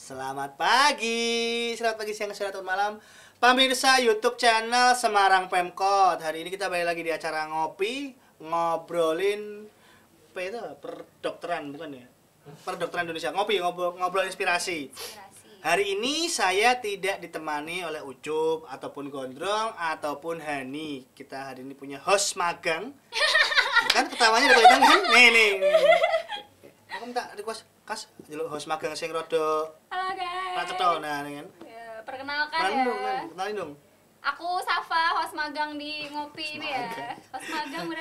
Selamat pagi, siang, sore, atau malam pemirsa YouTube channel Semarang Pemkot. Hari ini kita balik lagi di acara ngopi, ngobrolin apa itu? Perdokteran, bukan ya? Perdokteran Indonesia, ngobrol inspirasi. Hari ini saya tidak ditemani oleh Ucup ataupun Gondrong ataupun Hani. Kita hari ini punya host magang. Kan ketawanya udah kelihatan kan? Nih. Aku minta request kas jeluk host magang sing rada. Halo guys. Racetho nah kan. Ya, perkenalkan Kenalin dong. Aku Safa, host magang di Ngopi ini ya. Host magang.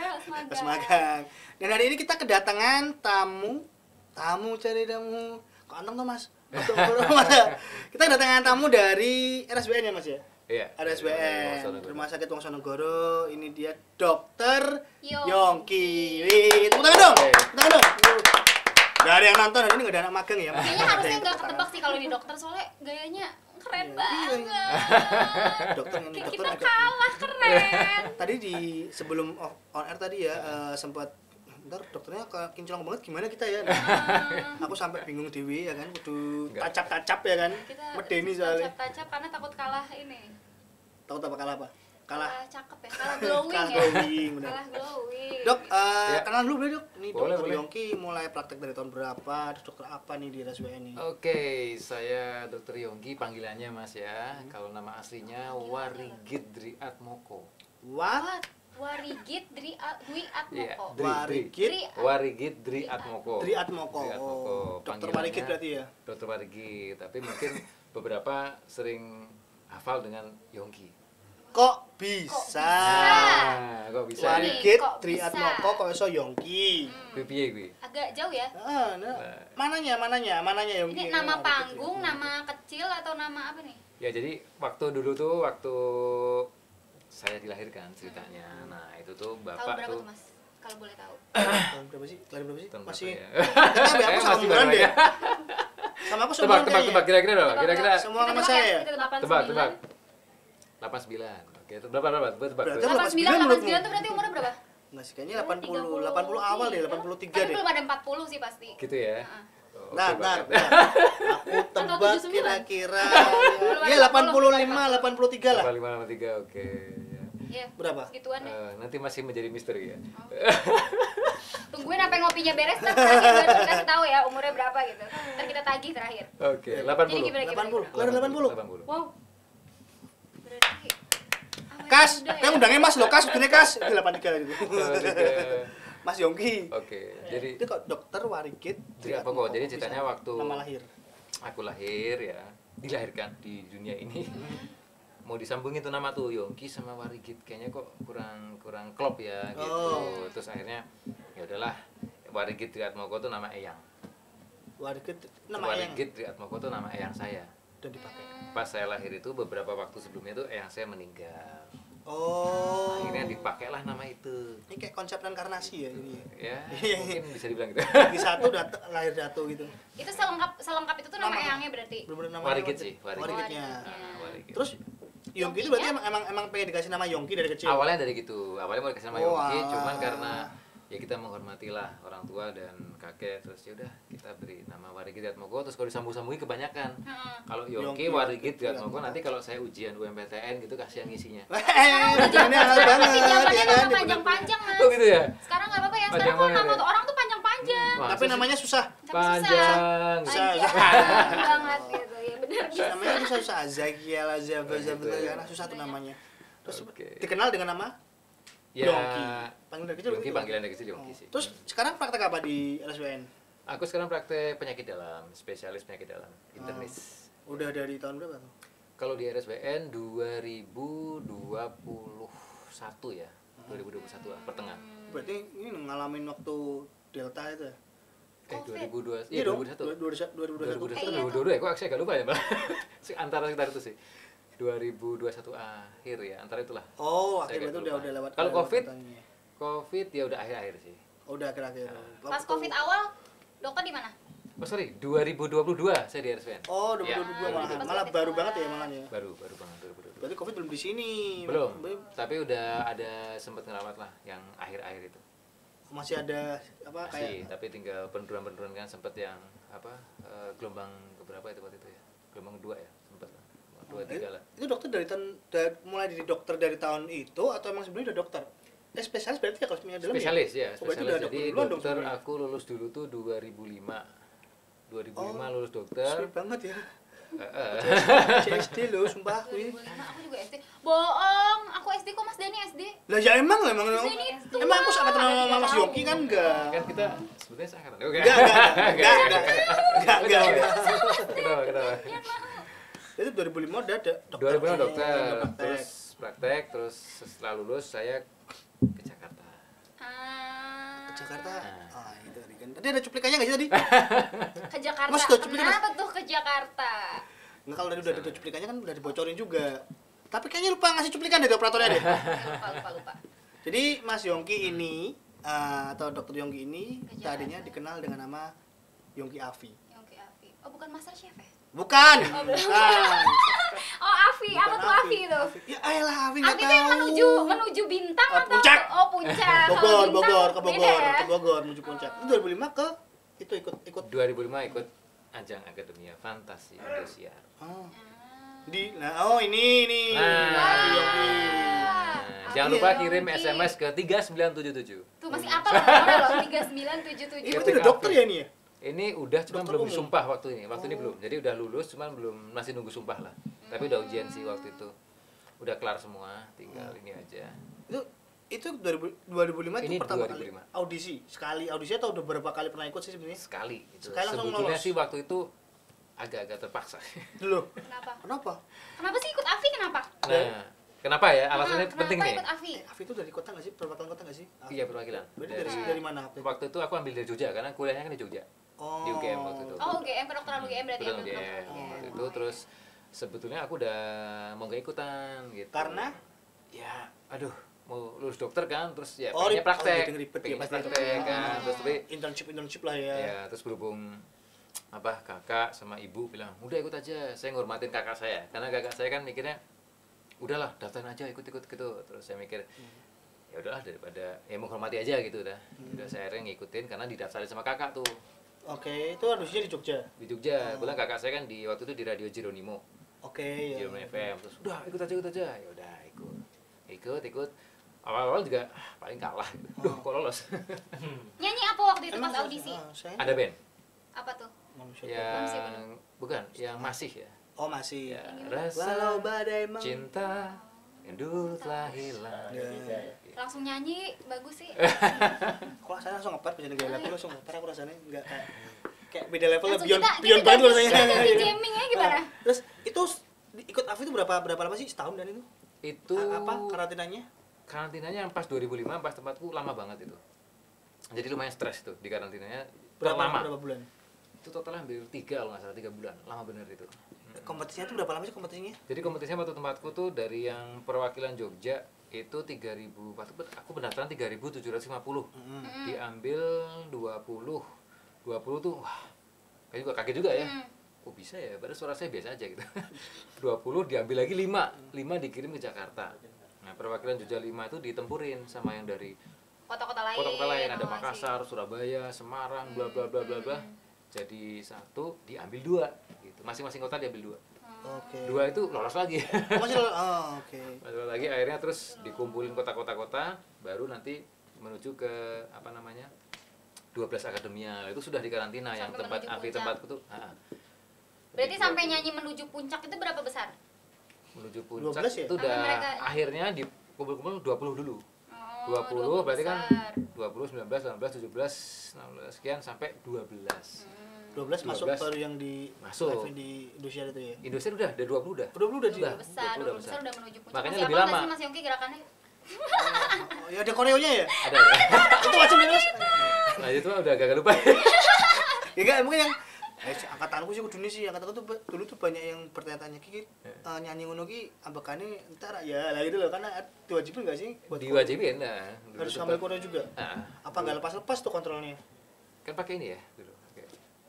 Host magang. Dan hari ini kita kedatangan tamu. Kok anteng tuh Mas? Kita kedatangan tamu dari RSBN ya Mas ya? Iya. RSBN, Rumah Sakit Wongsonegoro. Ini dia Dokter Yongki. Wih, tepuk tangan dong. Gak ada yang nonton, hari ini gak ada anak magang ya? Kayaknya harusnya nggak ketebak sih kalau di dokter, soalnya gayanya keren banget. Dokter Kita kalah keren. Tadi sebelum on air tadi ya sempat ntar dokternya kinclong banget gimana kita ya? Aku sampai bingung dewi ya kan, kudu tacap-tacap ya kan? Medeni soalnya. Tacap-tacap karena takut kalah ini. Takut apa kalah apa? Kalah cakep ya, kalah glowing ya. Kalah glowing. Dok, kenalan dulu Dok. Nih Dokter Boleh. Yongki mulai praktek dari tahun berapa? Dokter apa nih di RSBN ini? Oke, saya Dokter Yongki panggilannya Mas ya. Kalau nama aslinya Warigit Dri Atmoko. What? Warigit Dwi Atmoko. Warigit Dri Atmoko. Dri Atmoko. Dokter Warigit berarti ya? Dokter Warigit, tapi mungkin beberapa sering hafal dengan Yongki. Kok bisa? Kok bisa? Warigit Dri Atmoko kok iso Yongki. Piye kuwi? Agak jauh ya. Mananya Yongki? Ini nama panggung, nama kecil atau nama apa nih? Ya jadi waktu saya dilahirkan ceritanya. Nah, itu tuh Tahun bapak berapa tuh tuh Mas? Kalau boleh tahu. Tahun berapa sih? Tahun Masih. berapa ya? Aku sama umuran deh. Sama aku seumuran kayaknya. Tebak kira-kira berapa? Kira-kira Semua sama saya ya? tebak. 89. Oke, itu berapa? Tebak. 89 tuh berarti umurnya berapa? Enggak sih, kayaknya 80 awal deh, 83 Tapi deh. belum ada 40 sih pasti. Gitu ya. Nah, aku tebak 79. kira-kira ya 85, 83 lah. 85, oke. Iya. Berapa? Segituan deh. Nanti masih menjadi misteri ya. Tungguin sampai ngopinya beres ntar terakhir baru kasih tahu ya umurnya berapa gitu. Ntar kita tagih terakhir. Oke, Jadi gimana? 80. Keluar 80. Wow. Berarti Kas, udah kan ya? undangnya Mas lo, Kas, gini Kas. 83 gitu. Mas Yongki. Oke, jadi itu kok Dokter Warigit Dri Atmoko. Jadi ceritanya waktu nama lahir. Aku lahir ya, dilahirkan di dunia ini. Mau disambungin tuh nama tuh Yongki sama Warigit, kayaknya kok kurang klop ya gitu. Terus akhirnya ya udahlah, Warigit Dri Atmoko tuh nama eyang. Warigit nama eyang. Warigit Dri Atmoko tuh nama eyang saya. Dan dipakai. Pas saya lahir itu beberapa waktu sebelumnya tuh eyang saya meninggal. Oh. Akhirnya dipakailah nama itu. Ini kayak konsep reinkarnasi ya ini. Ya, Iya. mungkin bisa dibilang gitu. Di satu lahir datu gitu. Itu selengkap itu tuh nama eyangnya berarti. Bener-bener nama Warigit sih, Warigitnya. Warigit. Terus Yongki itu berarti emang pengen dikasih nama Yongki dari kecil. Awalnya dari gitu, awalnya mau dikasih nama Oh, Yongki, alah. cuman karena ya kita menghormatilah orang tua dan kakek, terus ya udah kita beri nama Warigit Atmoko. Terus kalau disambung-sambungi kebanyakan, Heeh. kalau Yongki, Yongki Warigit Yongki, Atmoko, nanti kalau saya ujian UMPTN gitu kasihan ngisinya. Tujuannya halal Sekarang banget masih ya zamannya kan. nama panjang-panjang, Mas. Oh gitu ya? Sekarang nggak apa-apa ya. Panjang Sekarang kalau banget nama ya? tuh orang tuh panjang-panjang. Wah, Tapi susah. namanya susah. Tapi susah. Panjang. Susah. banget gitu. Ya benar bisa. Namanya susah Azakiel, Azabel, Gitu ya. karena susah tuh namanya. Terus Oke. dikenal dengan nama Ya, Yongki. Panggilan dari kecil Yongki begitu? panggilan dari kecil Yongki sih. Terus sekarang praktek apa di RSUN? Aku sekarang praktek penyakit dalam, spesialis penyakit dalam, internis. Udah dari tahun berapa tuh? Kalau di RSBN 2021 ya, 2021 lah, pertengahan. Berarti ini ngalamin waktu Delta itu ya? Covid. 2002, Iya iya dong, 2021. 2021. 2021, 2022 ya, kok saya agak lupa ya, Mbak. Antara sekitar itu sih. 2021 akhir ya, antara itulah. Oh, Saya akhirnya itu agak lupa. udah lewat. Kalau lewat Covid? katanya. Covid ya udah akhir-akhir sih. Oh, udah akhir-akhir. Pas Covid awal, dokter di mana? Oh sorry, 2022 saya di RSBN. Oh, Ya, 2022 malah. Pas Malah Covid baru awal. banget ya malah ya. Baru banget 2022. Berarti Covid belum di sini. Belum, tapi udah ada sempat ngerawat lah yang akhir-akhir itu. Masih ada apa Masih, kayak tapi tinggal penurunan kan sempat yang apa gelombang keberapa itu waktu itu ya? Gelombang 2 ya, sempat lah. 2 3 lah. itu dokter dari tahun mulai dari dokter dari tahun itu atau emang sebelumnya udah dokter? Spesialis berarti ya kalau sebenarnya dalam Spesialis ya, Oh, berarti spesialis. udah Jadi duluan dong dokter sebenarnya. aku lulus dulu tuh 2005. 2005 lulus ya? dokter. Sweet banget ya. Heeh. CSD lo sumpah. 2005 aku juga SD. Bohong, aku SD kok Mas Dani SD. Lah ya emang lah emang. Mas Dani tua. Emang aku sangat kenal sama Mas Tahu. Yongki kan enggak? Kan kita sebetulnya seangkatan. Oke. Enggak. Kenapa? Itu 2005 udah ada 2005 dokter, Udah praktek. terus praktek, terus setelah lulus saya ke Jakarta. Ah, Ke Jakarta. Ah, itu tadi kan. Tadi ada cuplikannya enggak sih tadi? ke Jakarta. Mas, tuh, cuplikan, Kenapa tuh ke Jakarta? Enggak, kalau tadi udah ada cuplikannya kan udah dibocorin juga. Tapi kayaknya lupa ngasih cuplikan deh ke operatornya deh. Lupa. Jadi Mas Yongki ini atau Dokter Yongki ini Ke Jakarta. tadinya dikenal dengan nama Yongki Afi. Yongki Afi. Oh, bukan Master Chef ya? Bukan. Oh, belum. Bukan. Oh, Afi. Apa tuh Afi itu? Ya ayolah Afi enggak Afi tahu. itu yang menuju bintang Oh, atau puncak. Oh, puncak. Kalau Bogor, bintang Bogor, ke beda Bogor, ya? ke Bogor menuju puncak. Itu 2005 ke itu ikut 2005 ikut ajang Akademia Fantasi Indosiar. oh, Ah. ini Nah. Afi Yongki. Jangan Afi lupa Yongki. kirim SMS ke 3977. Tuh masih apa loh nomornya loh 3977. Ini berarti udah dokter ya ini ya? Ini udah cuma Dokter belum umum? disumpah waktu ini. Waktu ini Oh. belum. Jadi udah lulus cuman belum masih nunggu sumpah lah. Tapi udah ujian sih waktu itu. Udah kelar semua, tinggal ini aja. Itu 2005 itu Ini pertama 2005. kali audisi. Sekali audisi atau udah berapa kali pernah ikut sih sebenarnya? Sekali gitu. Sekali langsung Sebetulnya lolos. sih waktu itu agak-agak terpaksa. Dulu. Kenapa? Kenapa? Kenapa sih ikut Afi kenapa? Nah, kenapa ya? Alasannya Kenapa penting nih. ikut Afi? Afi itu dari kota nggak sih? Perwakilan kota nggak sih? Iya, perwakilan. Berarti dari mana? Afi? Waktu itu aku ambil dari Jogja karena kuliahnya kan di Jogja. Oh. Di UGM waktu itu. Oh, UGM kedokteran UGM berarti Betul, ya. UGM. Waktu itu terus sebetulnya aku udah mau gak ikutan gitu. Karena? Ya, aduh, mau lulus dokter kan, terus ya Oh, pengennya ribet. praktek, Oh, jadi ribet ya, pengennya pasti praktek ribet. kan, terus tapi internship lah ya. ya terus berhubung apa kakak sama ibu bilang udah ikut aja, saya ngormatin kakak saya karena kakak saya kan mikirnya udahlah daftarin aja ikut gitu, terus saya mikir ya udahlah daripada ya menghormati aja gitu udah, udah saya akhirnya ngikutin karena didaftarin sama kakak tuh Oke, itu harusnya di Jogja. di Jogja, kebetulan kakak saya kan di waktu itu di Radio Jeronimo. Oke, ya. Jeronimo FM, terus udah ikut aja, ya udah ikut awal-awal juga paling kalah, duh kok lolos. Nyanyi apa waktu itu Emang pas audisi? saya Ada band Apa tuh? manusia. yang bukan yang masih ya, Oh, masih. ya Walau rasa badai meng... cinta yang dulu telah hilang. Ya. Langsung nyanyi bagus sih. Kok rasanya langsung ngepat bisa gaya level langsung ngepat aku rasanya enggak kayak beda level Langsung beyond kita beyond banget ganti- rasanya. kita ganti jamming aja gimana? Terus itu ikut Afi itu berapa lama sih? Setahun dan itu? Itu Apa karantinanya? karantinanya yang pas 2005 pas tempatku lama banget itu. Jadi lumayan stres tuh di karantinanya. Berapa lama. bulan? Itu totalnya hampir 3 kalau nggak salah 3 bulan, lama bener itu. Kompetisinya itu berapa lama sih kompetisinya? Jadi kompetisinya waktu tempatku tuh dari yang perwakilan Jogja itu 3.000, waktu aku pendaftaran 3.750. Diambil 20 tuh wah kayak juga kaget juga ya. Kok bisa ya? Padahal suara saya biasa aja gitu. 20 diambil lagi 5 dikirim ke Jakarta. Nah, perwakilan Jogja 5 itu ditempurin sama yang dari Kota-kota lain. kota-kota lain, ada Oh, Makassar, Surabaya, Semarang, bla bla bla bla bla. Jadi 1 diambil 2 gitu. Masing-masing kota diambil 2. Oke. 2 itu lolos lagi. Masih oke. Lolos lagi akhirnya terus dikumpulin kota-kota baru nanti menuju ke apa namanya? 12 akademia. Itu sudah di karantina yang Sampai tempat menuju api puncak. tempatku tuh. Berarti sampai nyanyi menuju puncak itu berapa besar? Menuju puncak 12 ya? itu udah Sampai mereka- akhirnya dikumpul-kumpul 20 dulu. Oh, 20 berarti kan besar. 20, 19, 18, 17, 16 sekian sampai 12. 12 masuk 12. baru yang di Masuk. live di Indonesia itu ya. Indonesia udah, ada 20 udah. 20 udah di. Udah. 20 besar udah menuju puncak. Makanya Masih lebih hafal nggak lama. sih Mas Yongki gerakannya? Oh, ya ada koreonya ya? Ada ya. Itu wajib ya, Mas. Nah, itu mah udah agak lupa. Ya enggak, mungkin yang angkatanku sih kudune sih, angkatanku tuh dulu tuh banyak yang bertanya-tanya Ki nyanyi ngono ki ambekane entar ya lah gitu loh, karena diwajibin enggak sih buat Diwajibin nah. harus Dulu ngambil sempat- koreo juga. Nah, Apa enggak lepas-lepas tuh kontrolnya? kan pakai ini ya dulu.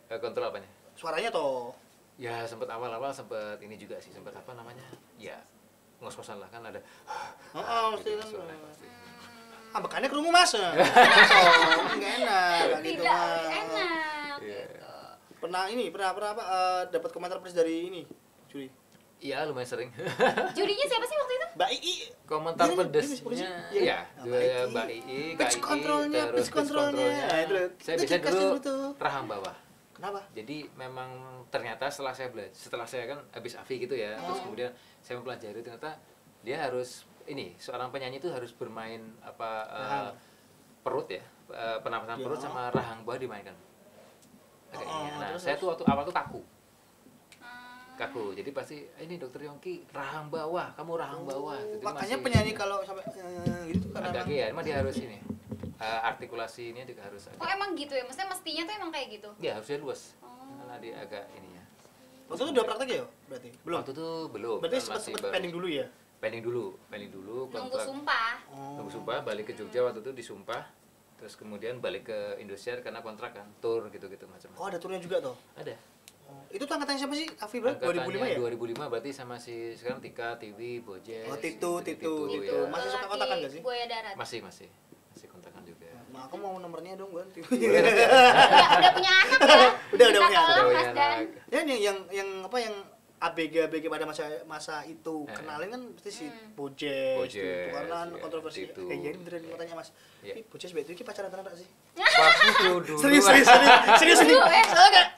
Pakai kontrol apanya? Suaranya toh. Ya sempat awal-awal sempat ini juga sih, sempat apa namanya? Ya ngos-ngosan lah kan ada. Heeh, mesti gitu, kan. suara pasti. Ambekannya kerungu Mas. Oh, enggak enak kayak gitu Tidak mah. enak Iya. gitu. Pernah apa dapat komentar pedas dari ini, Juli. Iya lumayan sering. Judinya siapa sih waktu itu? Mbak Ii. Komentar Dia- pedesnya dia- dia- iya dia- dua Mbak Mbak Ii. Ii, Pitch Kak Ii, controlnya, terus pitch controlnya. Nah, itu loh. Saya Itu biasanya dikasih dulu dulu tuh. rahang bawah. Kenapa? Jadi memang ternyata setelah saya kan habis AFI gitu ya, terus kemudian saya mempelajari ternyata dia harus ini seorang penyanyi itu harus bermain apa Rahang. perut ya, pernapasan Ya. perut sama rahang bawah dimainkan. Agak Oh, ini ya. Nah, terus, saya terus? tuh waktu awal tuh kaku. Jadi pasti ini dokter Yongki rahang bawah, kamu rahang bawah. Jadi Makanya masih penyanyi kalau sampai gitu karena agak ya, emang dia harus ini artikulasi ini juga harus Oh emang gitu ya? Maksudnya mestinya tuh emang kayak gitu? ya harusnya luas Oh. karena dia agak ininya. waktu itu udah praktek ya berarti? Belum. Waktu itu belum. Berarti kan masih sempat baru. pending dulu ya? Pending dulu Nunggu kontrak. sumpah. Nunggu sumpah, balik ke Jogja waktu itu disumpah, terus kemudian balik ke Indosiar karena kontrak kan, tour gitu-gitu macam-macam. Oh, ada turnya juga toh. Ada. Itu tuh angkatannya siapa sih? Afi berarti 2005 ya? 2005 berarti sama si sekarang Tika, Tiwi, Bojes. Oh, Titu, Titu. ya. Masih suka kontakan nggak sih? Buaya darat. Masih kontakan juga. Nah, aku mau nomornya dong, Bang. Udah punya anak ya? Udah Minta punya anak. tolong, Oh, Mas ya, Dan. nah. Ya yang apa yang ABG pada masa itu kenalin kan pasti si Bojes, Bojes, itu karena ya, kontroversi. Titu. Iya beneran mau tanya Mas. Iya. Ih, Bojes betul iki pacaran tenan tak sih? Waktu dulu. Serius nih. Dulu, ya. Soalnya kayak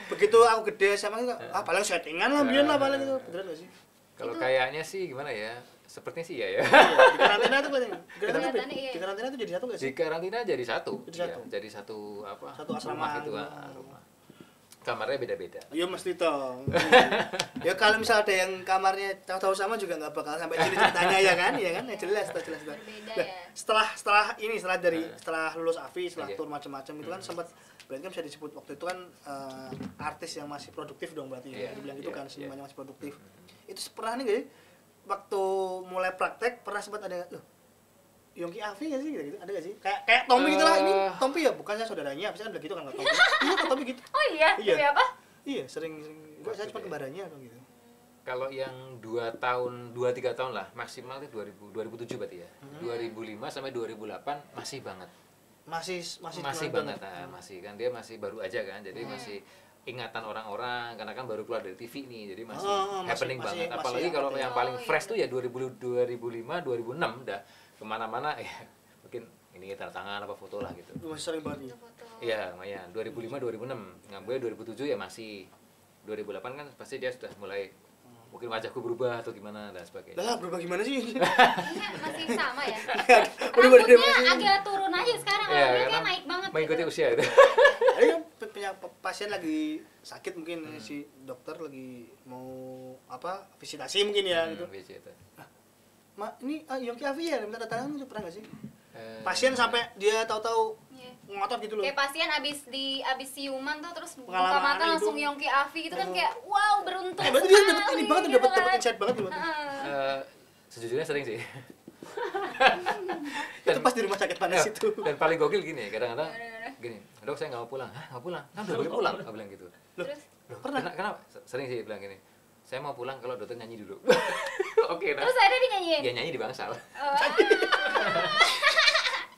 begitu aku gede sama itu paling settingan lah biar lah paling itu beneran gak sih? Kalau kayaknya sih gimana ya? Sepertinya sih iya ya. Iya, di karantina itu paling Karantina, iya. di karantina itu jadi satu gak Di sih? karantina jadi satu. Jadi satu. Iya, jadi satu apa? Satu asrama rumah itu, gitu. rumah. Kamarnya beda-beda. Ya mesti toh. Ya kalau misal ada yang kamarnya tahu-tahu sama juga nggak bakal sampai sini ceritanya ya kan? Ya kan? Ya jelas. Berbeda Nah, ya. setelah lulus AFI, setelah Iya. tour macam-macam itu kan sempat berarti kan bisa disebut waktu itu kan artis yang masih produktif dong berarti ya. Iya, Dibilang gitu iya, kan iya. semuanya masih produktif. Itu pernah nih gak sih? Waktu mulai praktek pernah sempat ada loh Yongki Afi nggak sih gitu, ada nggak sih kayak Tommy gitu lah, ini Tommy ya bukannya saudaranya biasanya bilang gitu kan nggak Tommy iya kan Tommy gitu Oh iya? Iya. Demi apa? iya sering enggak saya cuma kembarannya atau gitu Kalau yang 2 tahun, 2-3 tahun lah, maksimal itu 2007 berarti ya. 2005 sampai 2008 masih banget. masih Masih banget, nah, masih kan dia masih baru aja kan. Jadi masih ingatan orang-orang karena kan baru keluar dari TV nih. Jadi masih happening banget. Apalagi kalau yang paling fresh tuh ya 2005, 2006 udah kemana-mana ya mungkin ini tanda tangan apa foto lah gitu. masih sering banget nih. Foto. Iya lumayan. 2005, 2006 ngambil 2007 ya masih. 2008 kan pasti dia sudah mulai mungkin wajahku berubah atau gimana dan sebagainya. Lah berubah gimana sih? Iya, masih sama ya. Berubah dari Rambutnya agak turun aja sekarang, Iya, rambutnya karena kayak naik banget. mengikuti gitu. usia itu. Ada punya pasien lagi sakit mungkin si dokter lagi mau apa visitasi mungkin ya gitu. Biasa itu. Ma ini Yongki Afi ya minta tanda tangan itu pernah nggak sih? Pasien sampai dia tahu-tahu Iya. ngotot gitu loh. Kayak pasien abis siuman tuh terus buka Pengalaman mata itu. langsung Yongki Afi gitu kan kayak wow beruntung Berarti dia dapat sekali, ini banget, gitu dapat kan. insight banget loh. Heeh. Sejujurnya sering sih. Itu pas di rumah sakit panas itu. Dan paling gokil gini, kadang-kadang Gimana? gini, dok saya nggak mau pulang. Hah, nggak pulang? Kan udah boleh pulang, nggak bilang gitu. Loh, Terus Loh, Pernah? kenapa? Sering sih bilang gini, saya mau pulang kalau dokter nyanyi dulu. Oke, nah. terus akhirnya dinyanyiin. Dia nyanyi di bangsal. Oh,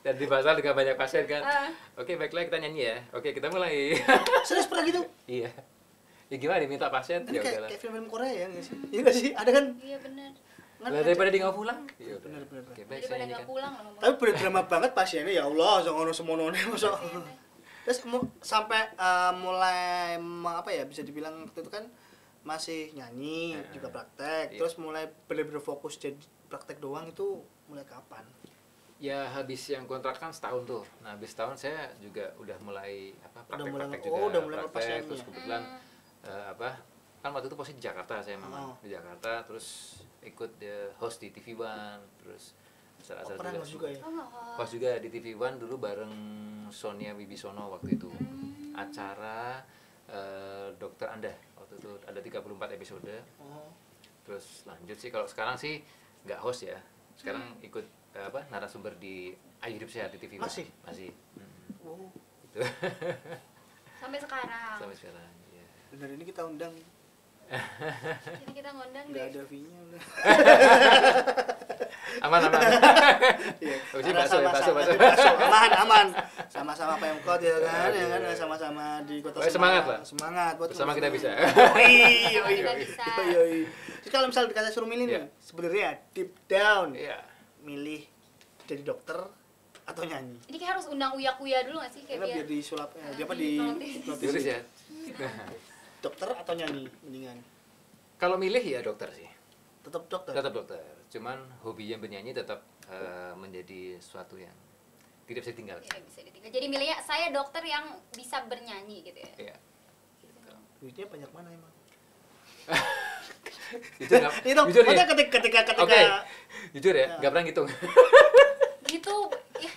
Dan di bangsal juga banyak pasien kan. ah. Oke, baiklah kita nyanyi ya. Oke, kita mulai. serius pernah gitu? Iya. Ya gimana diminta pasien? Ini Ya kayak udahlah. kayak film-film Korea ya nggak sih? Iya nggak sih? Ada kan? Iya benar. Lah, daripada dia nggak pulang. Iya udah. Bener. Oke, baik saya Daripada nyanyikan. nggak pulang loh. Tapi bener drama banget pasiennya, ya Allah, jangan semono masa. Terus sampai mulai apa ya, bisa dibilang waktu itu kan masih nyanyi juga praktek, Iya. terus mulai bener-bener fokus jadi praktek doang itu mulai kapan? Ya habis yang kontrak kan setahun tuh. Nah habis setahun saya juga udah mulai praktek-praktek juga. udah mulai praktek, pasiennya. terus kebetulan kan waktu itu posisi di Jakarta saya memang Oh. di Jakarta, terus ikut host di TV One, terus Oh, pernah nggak juga ya? Oh, nggak. pas juga di TV One dulu bareng Sonia Wibisono waktu itu acara Dokter Anda waktu itu ada 34 episode. Oh. Terus lanjut sih kalau sekarang sih nggak host ya, sekarang ikut narasumber di Ayo Hidup Sehat di TV One. Masih? Masih. Oh, Gitu. Sampai sekarang. Sampai sekarang ya. bener ini kita undang, Ini kita ngundang nggak deh. ada fee-nya udah. Aman. Iya. Habis ini bakso ya, bakso. Aman. Sama-sama Pemkot ya kan, ya kan, sama-sama di Kota Pokoknya semangat lah. Semangat buat Bersama kita bisa. Kita bisa. Jadi kalau misalnya dikasih suruh milih nih, Iya. sebenarnya deep down Iya. milih jadi dokter atau nyanyi? Ini kayak harus undang Uya dulu nggak sih kayak Karena biar biar disulap, di apa di di notis. notis. Terus ya. Dokter atau nyanyi mendingan? Kalau milih ya dokter sih. Tetap dokter. Tetap dokter. Cuman hobinya bernyanyi tetap menjadi sesuatu yang tidak bisa ditinggalkan. Ya, bisa ditinggal. Jadi milihnya saya dokter yang bisa bernyanyi gitu ya. Iya. Duitnya banyak mana emang? Jujur nggak? Itu, Jujur ya. maksudnya ketika Oke. Jujur ya, Ya. nggak pernah ngitung. Gitu ya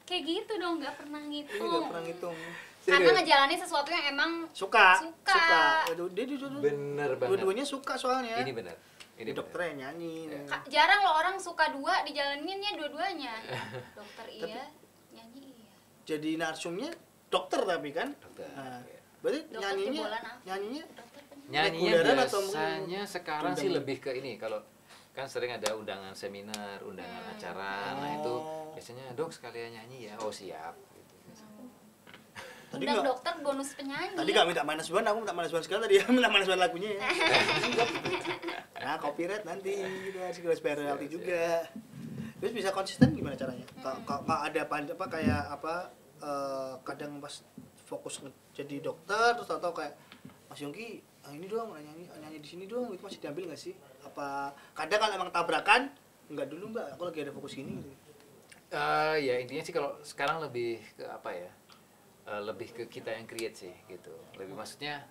kayak gitu dong nggak pernah Ini ngitung. nggak pernah ngitung. Karena Serius. ngejalanin sesuatu yang emang Suka. Suka. Aduh, dia Bener banget. dua-duanya suka soalnya. Ini benar. Ini dokter benar. yang nyanyi. Ya. jarang loh orang suka dua dijalaninnya dua-duanya. Dokter iya, nyanyi iya. Jadi narsumnya dokter tapi kan? Dokter. Nah, Iya. berarti Dokter nyanyinya jebolan apa? nyanyinya Dokter kan. Nyanyinya Reguleran atau biasanya sekarang sih undangan? lebih ke ini, kalau kan sering ada undangan seminar, undangan acara. Nah itu Oh. biasanya dok sekalian nyanyi ya. Oh siap. Gitu. Tadi Undang nggak- dokter bonus penyanyi. Tadi gak minta minus one, aku minta minus one sekarang tadi ya, minta minus one lagunya ya. Nah, copyright nanti gitu, harus bayar royalti juga. Terus bisa konsisten gimana caranya? Kalau ada apa kayak apa kadang pas fokus jadi dokter terus atau kayak Mas Yongki, ini doang nyanyi di sini doang, itu masih diambil nggak sih? Apa kadang kalau emang tabrakan, enggak dulu Mbak, aku lagi ada fokus ini gitu. Ya intinya sih kalau sekarang lebih ke apa ya? Lebih ke kita yang create sih gitu. Lebih maksudnya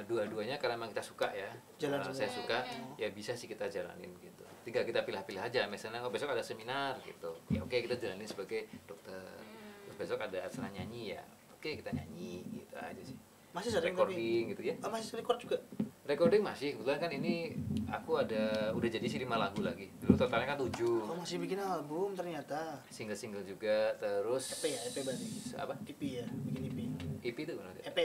dua-duanya karena memang kita suka ya. Jalan semua. Saya suka, ya bisa sih kita jalanin gitu. Tinggal kita pilih-pilih aja. Misalnya besok ada seminar gitu. Ya oke kita jalanin sebagai dokter. Terus besok ada acara nyanyi ya. Oke kita nyanyi gitu aja sih. Masih sering Recording gitu ya. masih record juga. Recording masih. Kebetulan kan ini aku udah jadi sih 5 lagu lagi. Dulu totalnya kan 7. Oh, masih bikin album ternyata. Single-single juga terus EP ya, EP berarti. apa? EP ya, bikin EP. EP itu kan EP.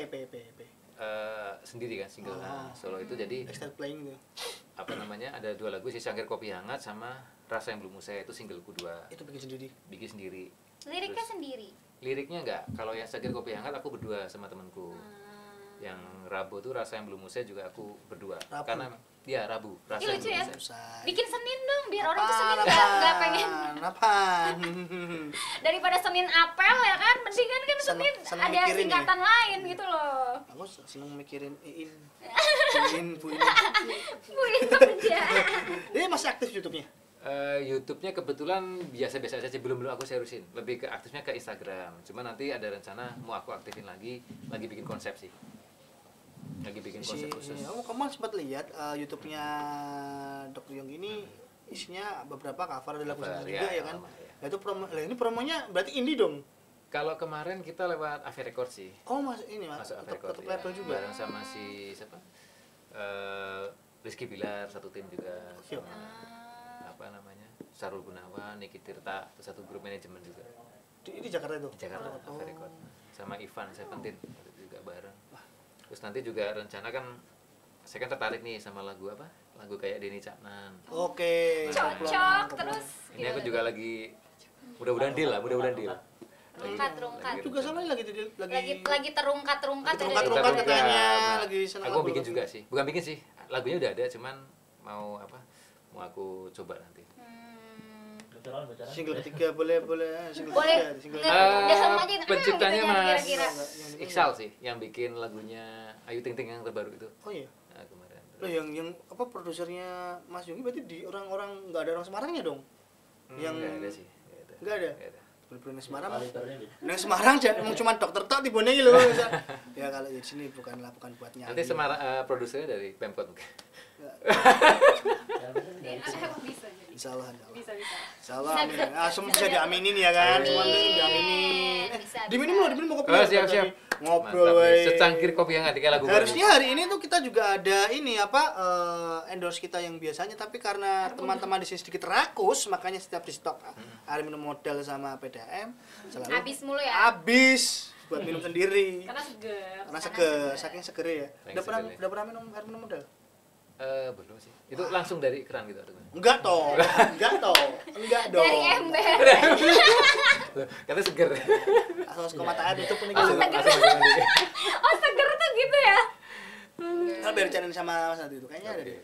sendiri kan single solo itu jadi Extended playing tuh. apa namanya ada 2 lagu si Sangkir Kopi Hangat sama Rasa Yang Belum Usai itu singleku 2 Itu bikin sendiri. bikin sendiri. Liriknya Terus, sendiri. liriknya enggak, kalau yang Sangkir Kopi Hangat aku berdua sama temanku. Yang Rabu tuh Rasa Yang Belum Usai juga aku berdua. Rabu? Karena dia Rabu, Rasa Ih, Yang lucu Belum ya. Usai. Usai. Bikin Senin dong biar orang tuh Senin nggak pengen Apaan? daripada Senin apel ya kan mending kan Senin Seneng ada mikirin singkatan lain gitu loh. Aku seneng mikirin Iin. Bu ini. Wih kerja. Dia masih aktif YouTube-nya. YouTube-nya kebetulan biasa-biasa saja, belum aku seriusin. Lebih ke aktifnya ke Instagram. Cuma nanti ada rencana mau aku aktifin lagi bikin konsep sih. Lagi bikin konsep khusus. Kamu sempat lihat YouTube-nya Dr. Yong ini isinya beberapa cover ada lagu Cover, juga ya kan? ya. Nah, itu promo. Lah ini promonya berarti indie dong. Kalau kemarin kita lewat AV Record sih. Oh, Mas ini Mas. Masuk AV Tetap Record label juga. bareng sama si siapa? Rizky Bilar satu tim juga. Siap. Sama, apa namanya? Sarul Gunawan, Niki Tirta, itu satu grup manajemen juga. Di Jakarta itu. Di Jakarta AV Record. Sama Ivan Seventeen itu juga bareng. Terus nanti juga rencana kan saya kan tertarik nih sama lagu apa? Lagu kayak Denny Caknan. Oke. Cocok terus. Ini aku juga lagi mudah-mudahan deal lah, mudah-mudahan deal. Rungkat. Juga sama lagi Lagi terungkat terungkat katanya lagi senang. Aku mau bikin juga sih. Bukan bikin sih. Lagunya udah ada cuman mau apa? Mau aku coba nanti. Single ketiga boleh single Boleh. ketiga, single Udah sama aja. Penciptanya gitu ya, Mas kira-kira. Iksal sih yang bikin lagunya Ayu Ting Ting yang terbaru itu. Oh iya. Nah, kemarin. Loh yang apa produsernya Mas Yonggi berarti di orang-orang nggak ada orang Semarangnya dong? Yang Nggak ada sih. Nggak ada. Nggak ada. Bener-bener Semarang. Nang Semarang emang cuma dokter tok tibone iki lho. Ya kalau di sini bukan buat nyanyi. Nanti Semarang produsernya dari Pemkot mungkin. Bisa jadi. Insyaallah. Bisa. Insyaallah. Amin. Ah, semua bisa diaminin ya kan? Semua diaminin. Bisa, Diminum bisa. loh, diminum mau kopi. Oh, siap. Ngobrol Mantap nih. wae. Secangkir kopi hangat ketika lagu baru. Harusnya hari ini tuh kita juga ada ini apa endorse kita yang biasanya, tapi karena teman-teman di sini sedikit rakus, makanya setiap di stok air minum modal sama PDAM selalu Habis mulu ya. habis buat minum sendiri. Karena seger. Karena seger, saking seger ya. Saking seger ya. Udah pernah minum air minum modal? Belum sih. Itu langsung dari keran gitu atau gimana? Enggak toh. Enggak dong. Dari ember. Loh, katanya seger. Langsung ke mata air itu pun Langsung gitu. langsung mandi. Oh, seger tuh gitu ya. Kan biar cariin sama Mas Nanti itu kayaknya ada Oke. deh.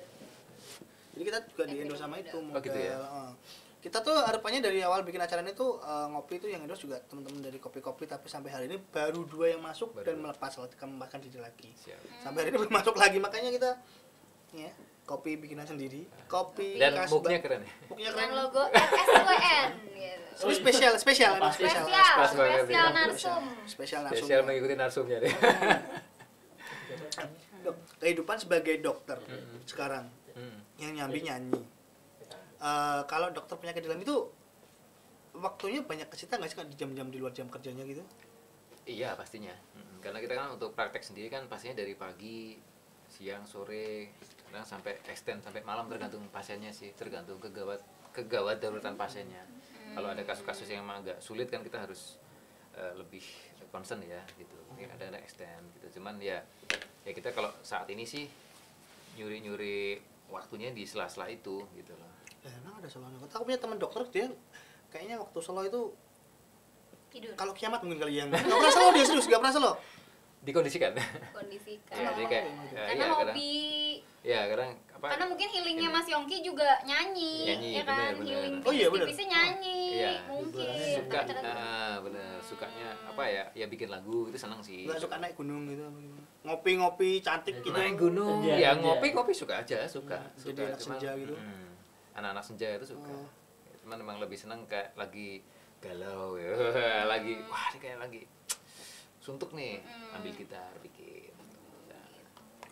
Jadi kita juga di endorse sama itu modal. gitu ya? Kita tuh harapannya dari awal bikin acara ini tuh ngopi itu yang endorse juga teman-teman dari kopi-kopi, tapi sampai hari ini baru 2 yang masuk Baru dan dua. melepas kembangkan diri lagi. Siap. Sampai hari ini belum masuk lagi, makanya kita ya kopi bikinan sendiri. Kopi Dan khas muknya Bang. keren ya. Muknya Dengan keren. logo FSWN gitu. Ini spesial emang spesial. Pas banget Spesial ya. narsum. Spesial langsung. Spesial mengikuti narsumnya deh. Kehidupan sebagai dokter sekarang yang nyambi nyanyi. Kalau dokter penyakit dalam itu waktunya banyak kesita nggak sih kan di jam-jam di luar jam kerjanya gitu? Iya pastinya. Karena kita kan untuk praktek sendiri kan pastinya dari pagi, siang, sore, kadang sampai extend sampai malam tergantung pasiennya sih, tergantung kegawat daruratan pasiennya. Kalau ada kasus-kasus yang emang agak sulit kan kita harus lebih concern ya gitu. Mungkin ada extend gitu. Cuman ya kita kalau saat ini sih nyuri-nyuri waktunya di sela-sela itu gitu loh. Emang ada solo anak. Aku punya teman dokter dia kayaknya waktu solo itu Tidur. kalau kiamat mungkin kali yang nggak pernah solo dia serius nggak pernah solo. Dikondisikan. Kondisikan. Ya, jadi kayak Karena kadang hobi. ya kadang apa? Karena mungkin healingnya ini. Mas Yongki juga nyanyi, Nyanyi, ya kan? bener. Healing Oh iya, bener. tipisnya nyanyi, Iya. mungkin. Suka Ternyata- bener sukanya apa ya bikin lagu itu seneng sih. Nggak suka naik gunung gitu apa gimana? Ngopi-ngopi cantik gitu. Naik gunung Senja, ya senja. ngopi suka aja suka Jadi suka anak senja gitu. anak-anak senja itu suka Oh. cuman memang lebih seneng kayak lagi galau ya lagi wah ini kayak lagi suntuk nih ambil gitar bikin. Nah,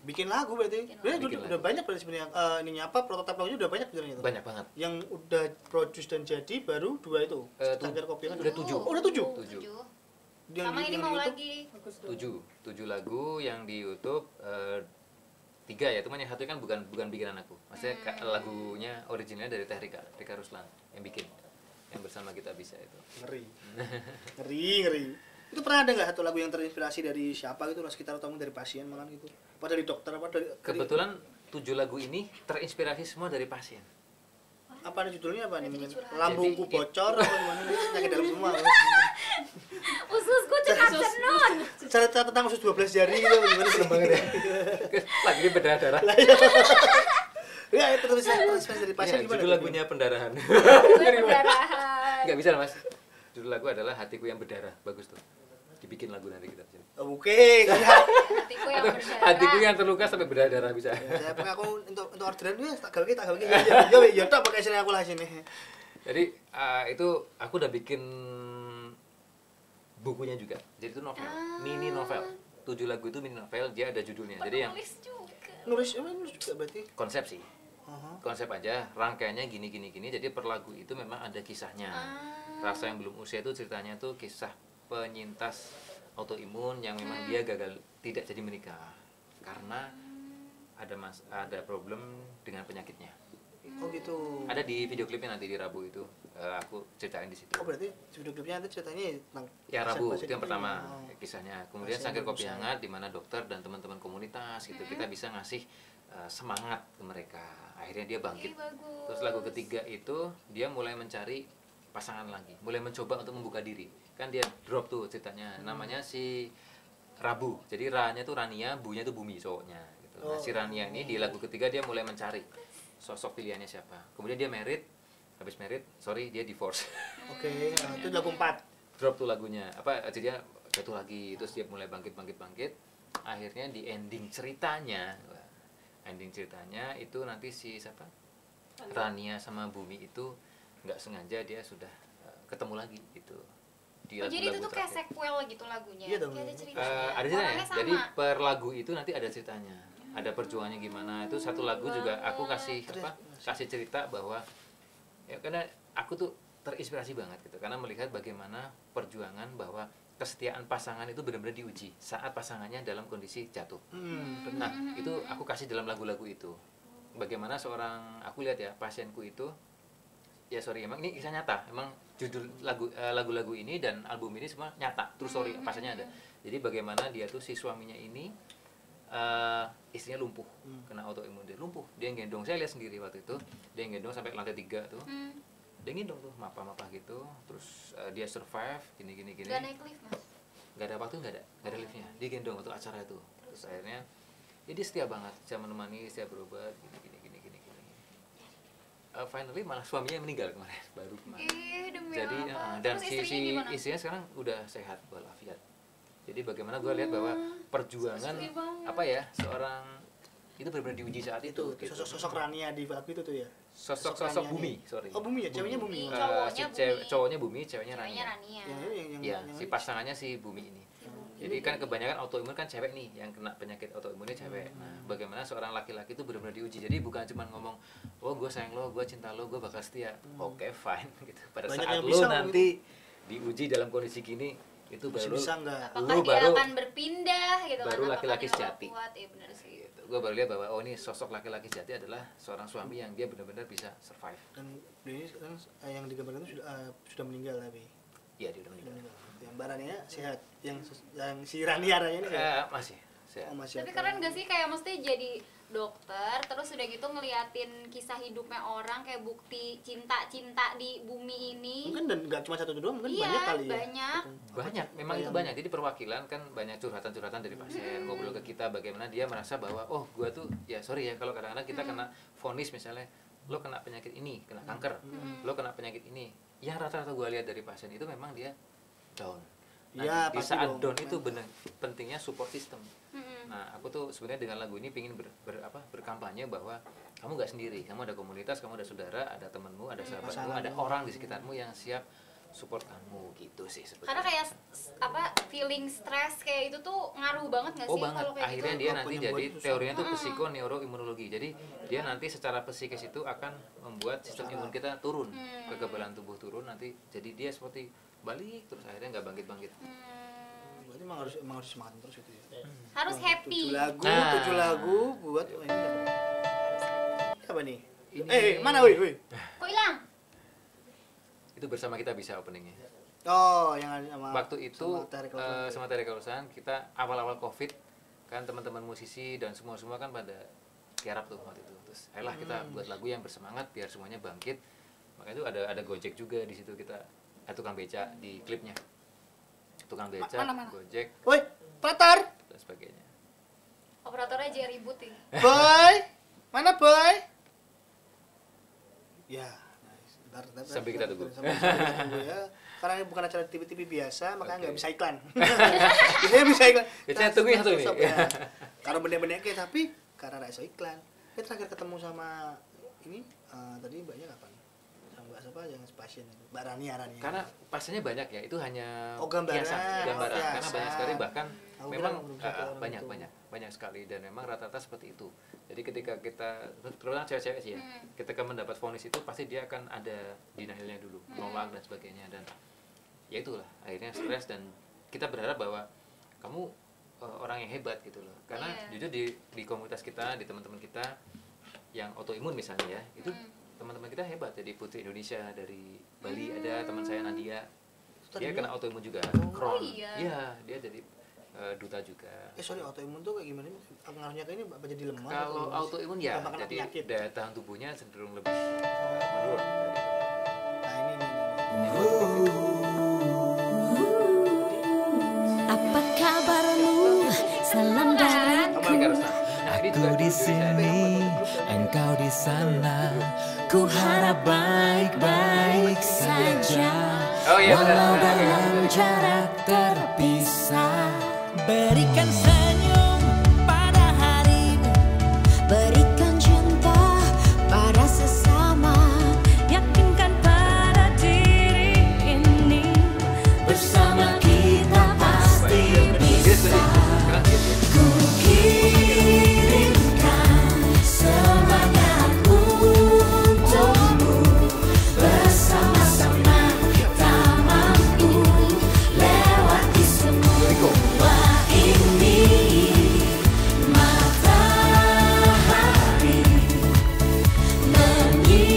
Bikin lagu berarti. Berarti Bikin udah lagu. banyak berarti sebenarnya ininya apa prototipe lagunya udah banyak sebenarnya tuh. banyak banget. Yang udah produce dan jadi baru 2 itu. Cangkir kopi kan udah 7. Oh, udah 7. Tujuh. Yang Sama di- ini yang mau di YouTube? lagi. 7 lagu yang di YouTube 3 ya, cuman yang satu kan bukan bikinan aku. Maksudnya lagunya originalnya dari Teh Rika Ruslan yang bikin. Yang bersama kita bisa itu. Ngeri. Ngeri. Itu pernah ada nggak satu lagu yang terinspirasi dari siapa gitu, lah sekitar atau mungkin dari pasien malah gitu? Apa dari dokter apa dari Kebetulan 7 lagu ini terinspirasi semua dari pasien. apa nih judulnya apa nih? Jadi curhat. Lambungku Jadi- bocor apa gimana nih? Penyakit dalam semua. Ususku cekat cenun. Cerita tentang usus 12 jari gitu gimana sih? Lagi ini berdarah-darah. Ya, itu terinspirasi dari pasien Iya, gimana? judul lagunya pendarahan. Perdarahan. Nggak bisa Mas. Judul lagu adalah Hatiku yang Berdarah. Bagus tuh. Dibikin lagu nanti kita. Oh, oke. Hatiku yang berdarah. Hatiku yang terluka sampai berdarah bisa. Saya pengen aku untuk orderan ya tak gawe ya tak pakai sini aku lah sini. Jadi itu aku udah bikin bukunya juga. Jadi itu novel, mini novel. 7 lagu itu mini novel, dia ada judulnya. Jadi yang Penulis juga. Nulis juga berarti. konsep sih. Aha. Konsep aja, rangkaiannya gini. Jadi per lagu itu memang ada kisahnya. Rasa yang belum usia itu ceritanya tuh kisah penyintas autoimun yang memang dia gagal tidak jadi menikah karena ada problem dengan penyakitnya. Oh gitu. Ada di video klipnya nanti di Rabu itu. Aku ceritain di situ. Oh berarti video klipnya itu ceritanya tentang Ya Rabu pasien-pasien itu yang pertama Oh. kisahnya. Kemudian Pasien Sangkir Kopi berusaha. Hangat di mana dokter dan teman-teman komunitas gitu kita bisa ngasih semangat ke mereka. Akhirnya dia bangkit. Ih, bagus. Terus lagu ketiga itu dia mulai mencari pasangan lagi, mulai mencoba untuk membuka diri. Kan dia drop tuh ceritanya. Namanya si Rabu. Jadi Ra-nya tuh Rania, Bu-nya tuh Bumi cowoknya gitu. Nah, si Rania ini di lagu ketiga dia mulai mencari sosok pilihannya siapa. Kemudian dia married, habis married, dia divorce. Oke, nah, itu lagu 4. Drop tuh lagunya. Jadi dia jatuh lagi, terus dia mulai bangkit. Akhirnya di ending ceritanya itu nanti si siapa? Rania sama Bumi itu nggak sengaja dia sudah ketemu lagi gitu. Di Oh, jadi itu lagu-lagu tuh kayak terakhir. sequel gitu lagunya. Iya dong. Kayak ada ceritanya. Ada ceritanya. Orangnya sama. Jadi per lagu itu nanti ada ceritanya. Ada perjuangannya gimana. Itu satu lagu juga aku kasih cerita bahwa ya karena aku tuh terinspirasi banget gitu karena melihat bagaimana perjuangan bahwa kesetiaan pasangan itu benar-benar diuji saat pasangannya dalam kondisi jatuh. Nah, itu aku kasih dalam lagu-lagu itu. Bagaimana aku lihat ya pasienku itu ya emang ini kisah nyata. Emang judul lagu-lagu ini dan album ini semua nyata. Terus pasiennya ada. Jadi bagaimana dia tuh si suaminya ini istrinya lumpuh kena autoimun, dia lumpuh, dia gendong, saya lihat sendiri waktu itu dia gendong sampai lantai 3 tuh, dia gendong tuh mapa gitu, terus dia survive gini Gak naik lift, Mas? nggak ada liftnya, dia gendong untuk acara itu, terus akhirnya ya dia setia banget, saya menemani, saya berobat gini. Finally malah suaminya meninggal baru kemarin. Demi Jadi apa? dan Terus si gimana? istrinya sekarang udah sehat walafiat. Jadi bagaimana gue lihat bahwa perjuangan sedih banget. apa ya seorang itu benar-benar diuji saat itu. Itu sosok Rania di lagu itu tuh ya. Sosok Rania Bumi, nih. sorry. Oh Bumi ya, ceweknya Bumi. Bumi. Cowoknya Bumi. Cowoknya Bumi, ceweknya Ceweknya Rania. Rania. Ya, si pasangannya si Bumi ini. Jadi kan kebanyakan autoimun kan cewek nih yang kena penyakit autoimunnya cewek. Nah, bagaimana seorang laki-laki itu benar-benar diuji. Jadi bukan cuma ngomong, "Oh, gue sayang lo, gue cinta lo, gue bakal setia." Oke, fine gitu. Pada Banyak saat yang lo bisa nanti diuji dalam kondisi gini, itu Masih baru bisa nggak? Apakah lu dia baru akan berpindah gitu baru kan? laki-laki Apakah dia sejati. kuat? Iya benar sih. gitu. Gue baru lihat bahwa oh ini sosok laki-laki sejati adalah seorang suami yang dia benar-benar bisa survive. Dan dia ini kan yang digambarkan itu sudah meninggal tapi. Iya, dia udah meninggal. Yang Rania sehat, yang si Rania ini sehat. Masih sehat. Oh, masih Tapi ada. keren gak sih kayak mesti jadi dokter terus udah gitu ngeliatin kisah hidupnya orang kayak bukti cinta di bumi ini. Mungkin dan nggak cuma satu doang, mungkin Iya, banyak kali ya. banyak. Banyak, memang itu banyak. Jadi perwakilan kan banyak curhatan-curhatan dari pasien ngobrol ke kita bagaimana dia merasa bahwa oh gua tuh ya sorry ya kalau kadang-kadang kita kena vonis misalnya lo kena penyakit ini, kena kanker, lo kena penyakit ini. Yang rata-rata gua lihat dari pasien itu memang dia down. Nah, Ya, di pasti saat dong. down itu benar pentingnya support system. Mm-mm. Nah, aku tuh sebenarnya dengan lagu ini pengen berkampanye bahwa kamu nggak sendiri, kamu ada komunitas, kamu ada saudara, ada temanmu, ada sahabatmu, Pasanganmu. ada orang di sekitarmu yang siap support kamu gitu sih sebetulnya. Karena kayak feeling stress kayak itu tuh ngaruh banget gak Oh sih banget, kalau kayak akhirnya gitu? dia Kalau nanti punya jadi buat itu teorinya tuh psikoneuroimunologi. Jadi dia nanti secara psikis itu akan membuat sistem imun kita turun, kekebalan tubuh turun nanti. Jadi dia seperti balik terus akhirnya nggak bangkit-bangkit. Berarti emang harus semangat terus itu ya. Harus happy. 7 lagu, Nah. 7 lagu buat ini apa? Ini apa nih? Ini- Mana woi? Kok hilang? Itu bersama kita bisa openingnya. Oh, yang ada sama Waktu itu sama Terry Colson. sama Terry Colson kita awal-awal COVID kan teman-teman musisi dan semua kan pada tiarap tuh waktu itu. Terus ayolah kita buat lagu yang bersemangat biar semuanya bangkit. Makanya itu ada Gojek juga di situ kita tukang beca di klipnya. Tukang beca, mana? Gojek Woi, Pratar. dan sebagainya. Operatornya aja ribut ya. Boy. Mana boy? Ya, nice. Ntar, Sambil kita tunggu. Sambil kita tunggu ya. Karena ini bukan acara TV-TV biasa, makanya Oke. nggak bisa iklan. Biasanya bisa iklan. Biasanya tunggu yang satu ini. Stop, ya. Karena bener-bener kayak tapi karena nggak bisa iklan. Saya terakhir ketemu sama ini tadi mbaknya kapan? Sama mbak siapa yang pasien itu? Mbak Rania. Karena pasiennya banyak ya, itu hanya Oh, gambaran. kiasan, gambaran. Oh, Karena kiasan. banyak sekali bahkan Aku memang kira belum satu orang banyak itu. banyak sekali dan memang rata-rata seperti itu. Jadi ketika kita terutama cewek-cewek sih ya, ketika mendapat vonis itu pasti dia akan ada denialnya dulu, nolak dan sebagainya, dan ya itulah akhirnya stres. Dan kita berharap bahwa kamu orang yang hebat gitu loh, karena jujur di komunitas kita, di teman-teman kita yang autoimun misalnya ya, itu teman-teman kita hebat. Jadi Putri Indonesia dari Bali ada teman saya Nadia, dia kena autoimun juga, Crohn. Iya, dia jadi duta juga. Sorry, autoimun tuh kayak gimana? Pengaruhnya ke ini apa jadi lemah? Kalau autoimun ya, Gampang kena jadi penyakit. daya tahan tubuhnya cenderung lebih menurun. Nah ini. Apa kabarmu? Salam dariku. Kembali ke Ruslan. Nah, ini juga Aku di sini, engkau di sana. Ku harap baik-baik saja. Oh iya benar. Walau dalam jarak terpisah. Berikan senyum pada harimu, Berikan cinta pada sesama. yakinkan pada diri ini. Bersama kita pasti bisa. Ku kirimkan semangat untukmu. Bersama-sama kita mampu lewati semua ini. Matahari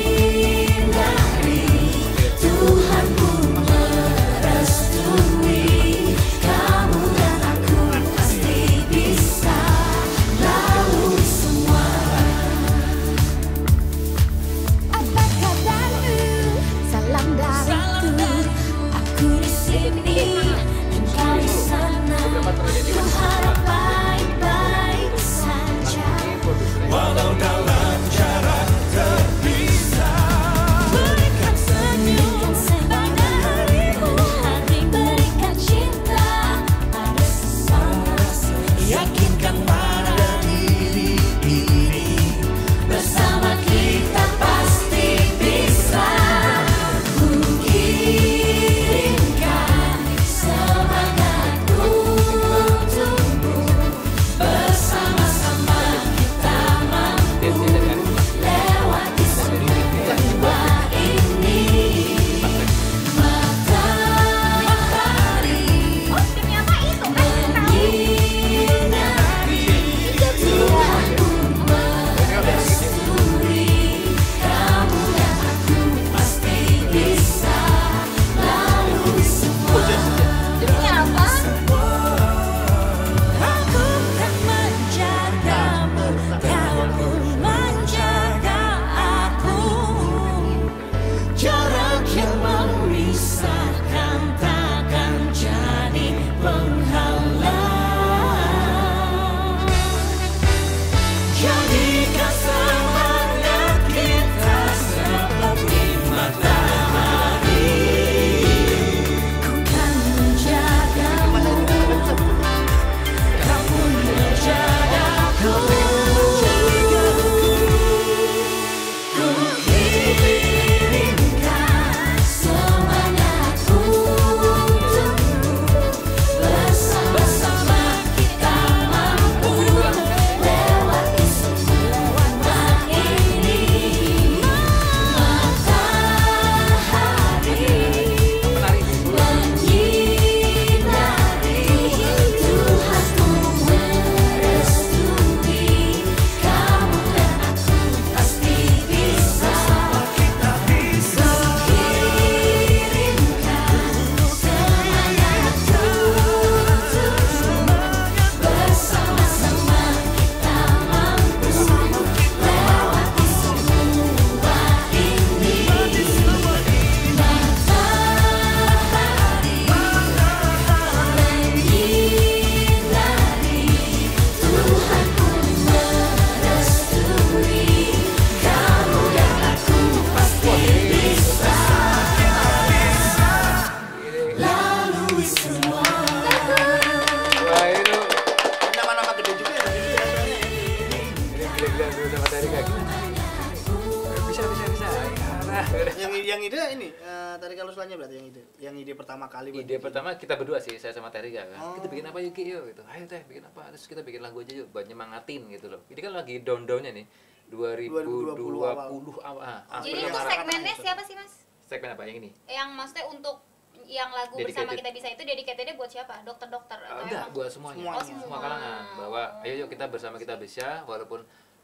menyinari, Tuhan pun merestui. Kamu dan aku pasti bisa lalui semua. Apa kabarmu? Salam dariku. Aku di sini, engkau di sana. Ku harap baik-baik saja. walau dalam jarak terpisah. Berikan senyum pada harimu. Berikan cinta pada sesama. Yakinkan pada diri ini. Bersama kita pasti bisa. Ku kirimkan semangat untukmu. Bersama-sama kita mampu lewati semua ini. Matahari menyinari, Tuhan pun merestui. Kamu dan aku pasti bisa lalui semua. Aku kan menjagamu, kau pun menjaga aku. Jarak yang memisahkan takkan jadi penghalang. Jadikan semangat kita seperti matahari. Ku kan menjagamu, kau pun menjagaku. Ku kirimkan semangat untukmu. Bersama-sama kita mampu lewati semua ini. Matahari menyinari, Tuhan pun merestui. Kamu dan aku pasti bisa. Kirimkan semangat untukmu. Bersama-sama kita mampu lewati semua ini. Matahari menyinari, Tuhan pun merestui. Kamu dan aku pasti bisa lalui semua. Wah itu Nama-nama gede juga ya. ini gila-gila udah materi kayak gini. Bisa. Ya, nah, udah. Yang itu ini Terika Ruslannya berarti yang ide pertama kali buat Ide bikin. pertama kita berdua sih, saya sama Terika kan. Oh. Kita bikin apa yuk Ki, yuk gitu. Ayo Teh, bikin apa? Terus kita bikin lagu aja yuk buat nyemangatin gitu loh. Ini kan lagi down-downnya nih. 2020 awal. Jadi yang itu arah-arah segmennya itu. siapa sih Mas? Segmen apa yang ini? Yang maksudnya untuk yang lagu bersama Dedicated. kita bisa itu dedicatednya buat siapa? Dokter-dokter atau Enggak, emang? buat semuanya. Semuanya. Oh, semua. kalangan. Bahwa ayo yuk kita bersama kita bisa, walaupun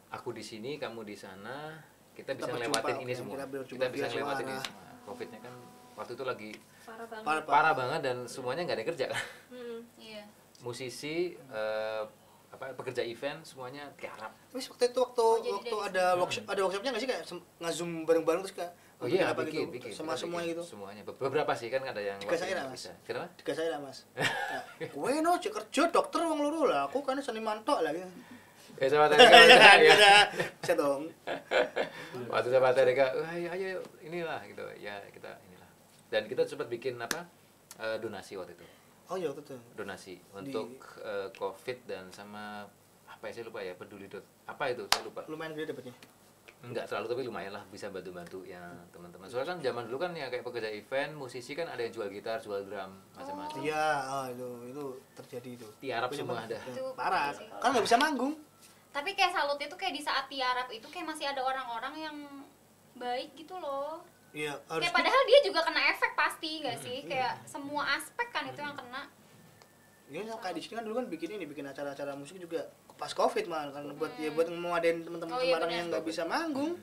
aku di sini, kamu di sana, kita bisa berjumpa, ngelewatin ini oke, semua. kita berjumpa Kita bisa via ngelewatin ini suara. semua. Covid-nya kan waktu itu lagi Parah banget. parah banget dan semuanya nggak ada yang kerja kan. Iya. Musisi, pekerja event semuanya tiarap. Terus waktu itu jadi waktu dari ada workshopnya nggak sih kayak nge-zoom bareng-bareng terus kayak Oh iya, apa bikin, gitu bikin. sama kita semua bikin gitu. Semuanya. Beberapa sih kan ada yang Dikasih waktunya lah, nggak Mas. bisa. Kenapa? Tiga saya lah mas. Kowe no cek kerja dokter wong loro lah. Aku kan seniman tok lah. Gitu. Ya sama Terika. ya. Bisa dong. Waktu sama Terika, ayo inilah gitu. Ya kita inilah. Dan kita sempat bikin donasi waktu itu. Oh iya waktu itu. Donasi untuk Covid dan sama apa ya saya lupa ya, peduli. Apa itu? Saya lupa. Lumayan gede dapatnya. Enggak terlalu tapi lumayan lah bisa bantu-bantu ya teman-teman. Soalnya kan zaman dulu kan ya kayak pekerja event, musisi kan ada yang jual gitar, jual drum, macam-macam. Iya, itu terjadi itu. Tiarap semua ada. Itu Parah. sih. Kan nggak bisa manggung. Tapi kayak salutnya tuh kayak di saat tiarap itu kayak masih ada orang-orang yang baik gitu loh. Iya, harus. Kayak padahal dia juga kena efek pasti nggak sih? Kayak semua aspek kan itu yang kena. Ya kayak di sini kan dulu kan bikin acara-acara musik juga pas Covid mah kan buat buat ngadain teman-teman Oh, iya, Semarang benar. yang nggak bisa manggung.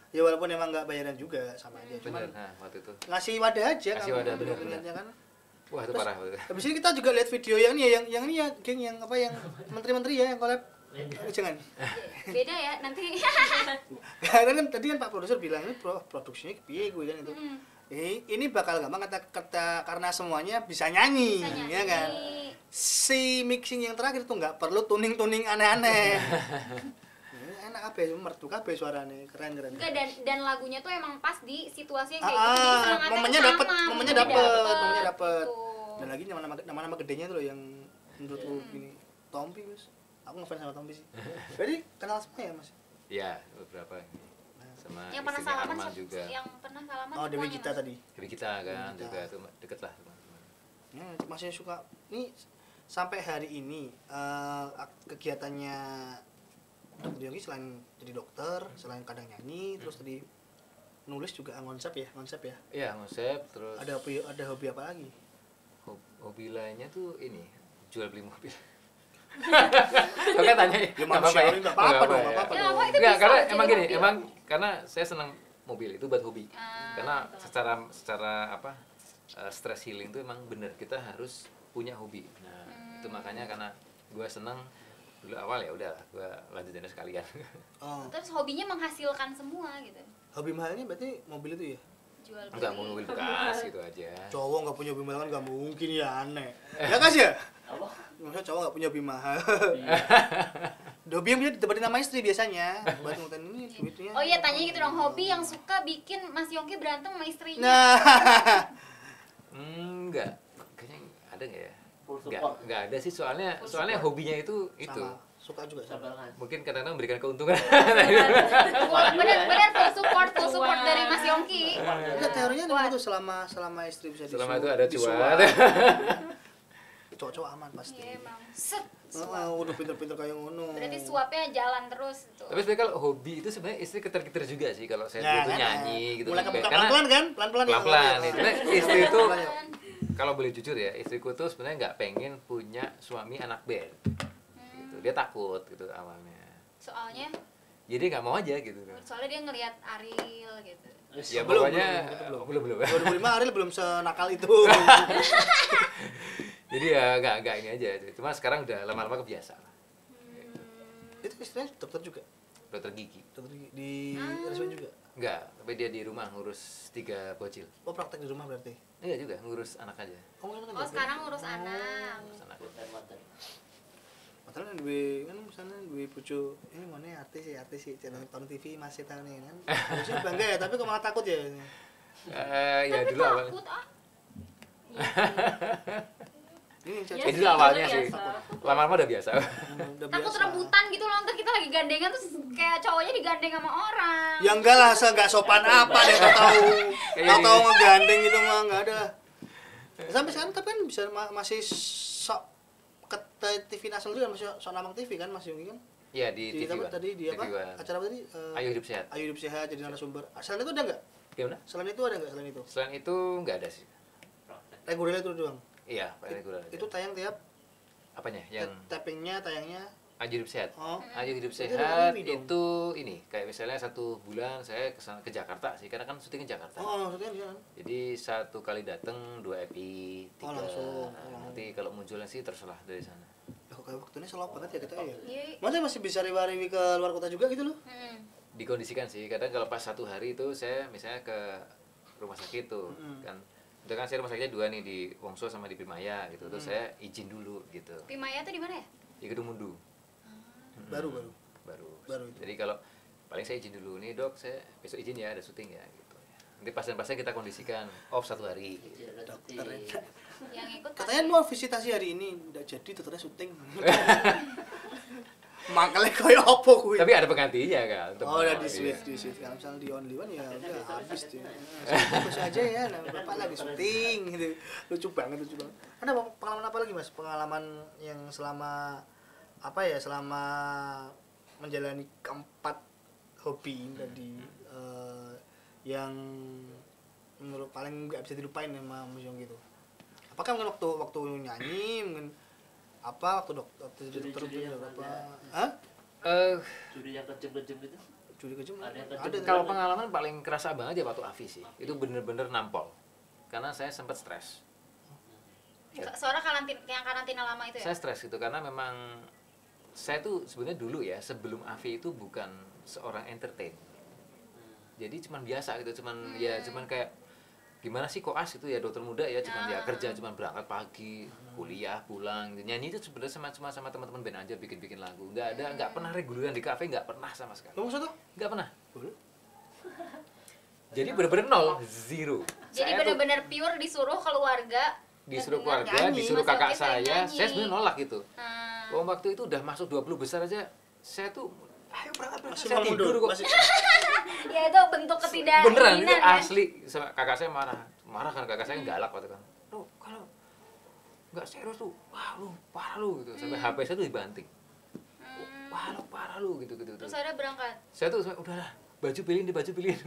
Ya walaupun emang nggak bayaran juga sama aja. Cuman Bener, nah waktu itu. ngasih wadah aja Ngasih kan, wadah, bener, niatnya kan. Wah itu Terus, parah waktu itu. Habis ini kita juga lihat video yang ini ya, yang ini ya, geng yang apa yang menteri-menteri ya yang collab. Jangan. Beda ya nanti. Tadi kan Pak produser bilang ini produksinya piye gue kan itu. Ini bakal gampang kata karena semuanya bisa nyanyi, Bisa nyanyi. ya kan. Si mixing yang terakhir tuh nggak perlu tuning aneh-aneh. Enak apa ya, merdu kabeh suaranya, keren. Enggak, dan lagunya tuh emang pas di situasi yang kayak Ah, gitu. Jadi semangatnya momennya tuh dapet, sama, momennya dapet. gitu. Dan lagi nama-nama gedenya tuh loh yang menurutku gini, Tompi Mas. Aku ngefans sama Tompi sih. Berarti kenal semua ya Mas? Ya beberapa sama Yang pernah istrinya salaman Arman siapa? juga. Yang pernah salaman Oh, Dewi semuanya, Gita Mas? tadi. Jadi kita kan Kita. juga itu deket lah teman-teman. Ya, masih suka. Ini sampai hari ini kegiatannya Dr. Yongki selain jadi dokter, selain kadang nyanyi, terus tadi nulis juga konsep ya. Iya konsep terus. Ada hobi apa lagi? Hobi lainnya tuh ini jual beli mobil. Oke tanya ya. Ya Nggak apa-apa manusiawi, nggak apa-apa dong, nggak apa-apa Ya, dong. apa itu Enggak, bisa karena jadi emang gini, mobil. emang karena saya senang mobil itu buat hobi. Ah, Karena secara apa stress healing itu emang bener kita harus punya hobi. Nah, itu makanya karena gue seneng dulu awal ya udah gue lanjutin aja sekalian. Oh, Terus hobinya menghasilkan semua gitu. hobi mahalnya berarti mobil itu ya? Jual beli. Enggak mau mobil bekas gitu aja. Cowok nggak punya hobi mahal kan nggak mungkin ya, aneh. Ya kas ya? Masa cowok nggak punya hobi mahal? Hobi yang bisa ditempatin sama istri biasanya buat ngutang ini duitnya. Oh iya, tanya gitu dong, hobi yang suka bikin Mas Yongki berantem sama istrinya. Nah, Enggak. Kayaknya ada enggak ya? Full Enggak, support. enggak ada sih soalnya hobinya itu sama. Suka juga sama. mungkin kadang-kadang memberikan keuntungan. Bener full support dari Mas Yongki. Enggak, teorinya memang itu selama istri bisa Selama itu ada cuan. Cowok-cowok aman pasti. Iya emang. Set. Udah pinter-pinter kayak ngono. Berarti suapnya jalan terus tuh. Tapi sebenarnya kalau hobi itu sebenarnya istri ketar-ketir juga sih kalau saya dulu tuh kan, nyanyi gitu. Mulai Kayak- pelan-pelan kan? Pelan-pelan. ya, pelan-pelan ya. sebenarnya istri itu Pelan-pelan. kalau boleh jujur ya istriku tuh sebenarnya nggak pengen punya suami anak band gitu. Dia takut gitu awalnya Soalnya jadi nggak mau aja gitu soalnya dia ngelihat Ariel gitu. ya Belum, pokoknya belum. belum 2005 Ariel belum senakal itu. jadi ya nggak ini aja cuma sekarang udah lama-lama kebiasa lah. Itu istrinya dokter juga. Dokter gigi Dokter di RSUD juga. nggak tapi dia di rumah ngurus 3 bocil Oh, praktek di rumah berarti. enggak juga ngurus anak aja Oh, kan Oh sekarang ngurus anak. ngurus anak Padahal duwe kan misalnya duwe bojo ini mana artis sih channel Tonton TV masih tahu nih kan. Harusnya bangga ya, tapi kok malah takut ya. ya Tapi dulu awalnya takut ah. Ini Ya, Itu sih, awalnya udah sih. biasa. Lama-lama udah biasa. udah Takut biasa. rebutan gitu loh, ntar kita lagi gandengan terus kayak cowoknya digandeng sama orang. Ya enggak lah, enggak sopan apa deh tahu. Tahu ngegandeng gitu mah enggak ada. Sampai sekarang tapi kan bisa masih sok ke TV nasional juga masih sok Namang TV kan Mas Yongki kan? Iya di TV apa One. tadi di apa? TV One. Acara apa tadi? Ayo hidup sehat. Ayo hidup sehat jadi narasumber. Selain itu ada enggak? Gimana? Selain itu ada enggak selain itu? Selain itu nggak ada sih. Reguler itu doang. Iya, paling reguler aja. Itu tayang tiap Apanya? Yang tappingnya tayangnya. Ayo hidup sehat. Oh. Ayo hidup Itu sehat dari TV dong. itu ini kayak misalnya 1 bulan saya ke Jakarta sih karena kan syuting ke Jakarta. Oh, maksudnya di sana. Jadi 1 kali datang 2 epi, 3. Oh, langsung. Nanti kalau munculnya sih terserah dari sana. Ya, kok kayak waktunya slow banget ya kita ya. Iya. Masa masih bisa riwa-riwi ke luar kota juga gitu loh? Dikondisikan sih kadang kalau pas 1 hari itu saya misalnya ke rumah sakit tuh kan. Itu kan saya rumah sakitnya 2 nih di Wongso sama di Primaya gitu. Terus saya izin dulu gitu. Pimaya tuh di mana ya? Di Gedung Mundu. Baru. Baru. Jadi kalau paling saya izin dulu nih dok, saya besok izin ya ada syuting ya gitu. Nanti pasien-pasien kita kondisikan off 1 hari. Dokter ya. Yang ikut Katanya mau visitasi hari ini, udah jadi dokternya syuting. Makanya kayak apa kuwi? Tapi ada penggantinya kan. untuk Oh, udah malam, di iya. switch. Kalau misalnya di only one ya udah habis dia. Fokus aja ya, nah, Bapak lagi syuting gitu. Lucu banget. Ada pengalaman apa lagi Mas? Pengalaman yang selama apa ya? Selama menjalani keempat hobi tadi yang menurut paling nggak bisa dilupain sama Mas Yongki gitu. Apakah mungkin waktu nyanyi, mungkin apa waktu dokter Juri-juri yang apa? ada. Hah? Juri yang kejam-kejam itu. Juri kejam? Ada yang Ada. kejam. Kalau pengalaman paling kerasa banget ya waktu AVI sih. Itu bener-bener nampol. Karena saya sempat stres. suara karantina lama itu ya? Saya stres gitu karena memang saya tuh sebenarnya dulu ya sebelum AVI itu bukan seorang entertain. Jadi cuman biasa gitu, cuman kayak gimana sih koas itu ya dokter muda ya cuman ya kerja cuman berangkat pagi kuliah pulang gitu. Nyanyi itu sebenarnya cuma sama teman-teman band aja bikin lagu nggak pernah reguleran di kafe nggak pernah sama sekali Lu maksud tuh? nggak pernah jadi bener-bener nol zero. Jadi Saya tuh benar-benar pure disuruh keluarga. disuruh dengan keluarga nyanyi. disuruh Mas kakak Yogi pengen saya nyanyi. sebenarnya nolak gitu. Waktu itu udah masuk 20 besar aja saya tuh ayo berangkat Masih saya mau mundur, tidur kok masih Ya itu bentuk ketidakinginan beneran itu ya. asli sama kakak saya marah kan kakak saya galak waktu kan lu kalau nggak serius tuh wah lu parah lu gitu sampai HP saya tuh dibanting wah lu parah lu gitu Terus ada berangkat. saya tuh sampai, udahlah baju pilihin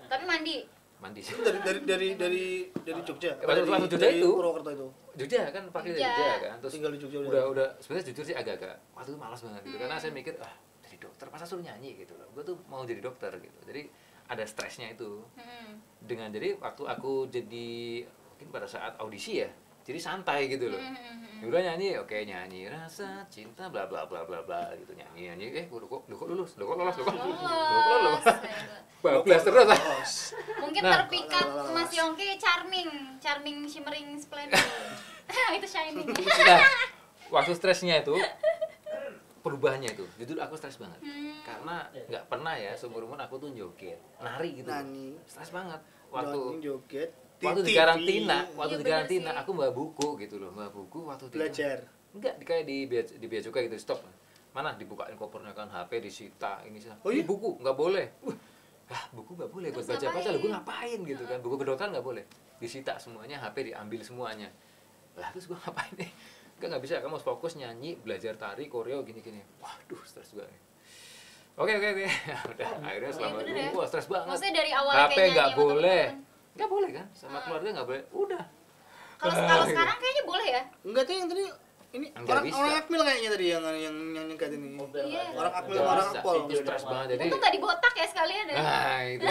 Tapi mandi. mandi sih dari Jogja. Waktu Jogja dari itu. Purwokerto itu. Jogja kan pakai dari Jogja. Jogja kan terus Tinggal di Jogja udah sebenarnya jujur sih agak-agak waktu itu malas banget gitu karena saya mikir jadi dokter masa suruh nyanyi gitu loh gue tuh mau jadi dokter gitu jadi ada stresnya itu dengan jadi waktu aku jadi mungkin pada saat audisi ya jadi santai gitu loh ya udah nyanyi oke nyanyi rasa cinta bla bla bla bla bla gitu nyanyi kok lolos Lolos. bablas terus lah Mungkin Nah. terpikat Mas Yongki charming shimmering splendid. Itu shining. nah waktu stresnya itu perubahannya itu jujur aku stres banget karena nggak pernah ya seumur umur aku tuh joget nari gitu Nani. stres banget Jogging, joget. waktu di TV. karantina Iya, bener sih. aku bawa buku gitu loh bawa buku waktu di Belajar. enggak kayak di bea cukai gitu stop mana dibukain kopernya kan HP disita ini sih Oh iya? buku nggak boleh buku nggak boleh buat Terus baca ngapain? gue ngapain gitu kan buku kedokteran nggak boleh disita semuanya HP diambil semuanya lah terus gue ngapain nih nggak bisa kamu harus fokus nyanyi belajar tari koreo gini waduh stres banget oke udah akhirnya selama bener itu ya. wah stres banget Maksudnya dari awal HP kayak nggak nyanyi sama boleh temen-temen. nggak boleh kan sama keluarga nggak boleh udah Kalau sekarang kayaknya boleh ya. Enggak tuh yang tadi ini Enggak bisa. orang Akmil kayaknya tadi yang nyegat ini. Iya. Orang Akmil Nggak orang bisa. Akpol. Itu stres banget jadi Untung nggak dibotak ya sekalian ya. itu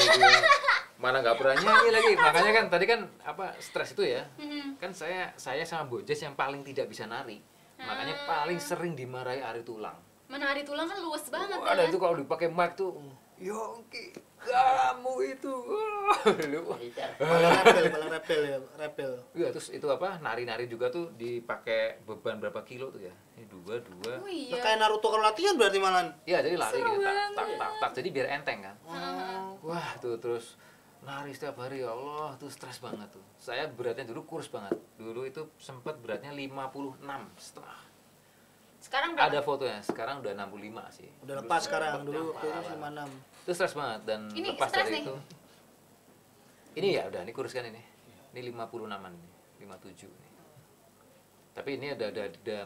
mana nggak pernah nyanyi lagi makanya kan tadi kan apa stres itu ya kan saya sama Bojes yang paling tidak bisa nari makanya paling sering dimarahi Ari Tulang. Menari tulang kan luas banget Ada kan. itu kalau dipakai mic tuh Yongki kamu itu Paling rebel ya, rebel. iya terus itu apa nari-nari juga tuh dipakai beban berapa kilo tuh ya ini dua Oh iya. Kayak Naruto kalau latihan berarti malan. iya jadi lari Seru gitu banget. tak jadi biar enteng kan Oh. wah tuh terus lari setiap hari, ya Allah, tuh stres banget tuh. Saya beratnya dulu kurus banget. Dulu itu sempat beratnya 56,5. Sekarang berapa? Ada fotonya, sekarang udah 65 sih. Udah lepas sekarang, Sempet dulu nyampe. waktu itu 56. Itu stres banget dan Ini lepas stres dari nih. itu. Ini ya udah, ini kurus kan ini. Ini 56-an nih, 57 nih. Tapi ini ada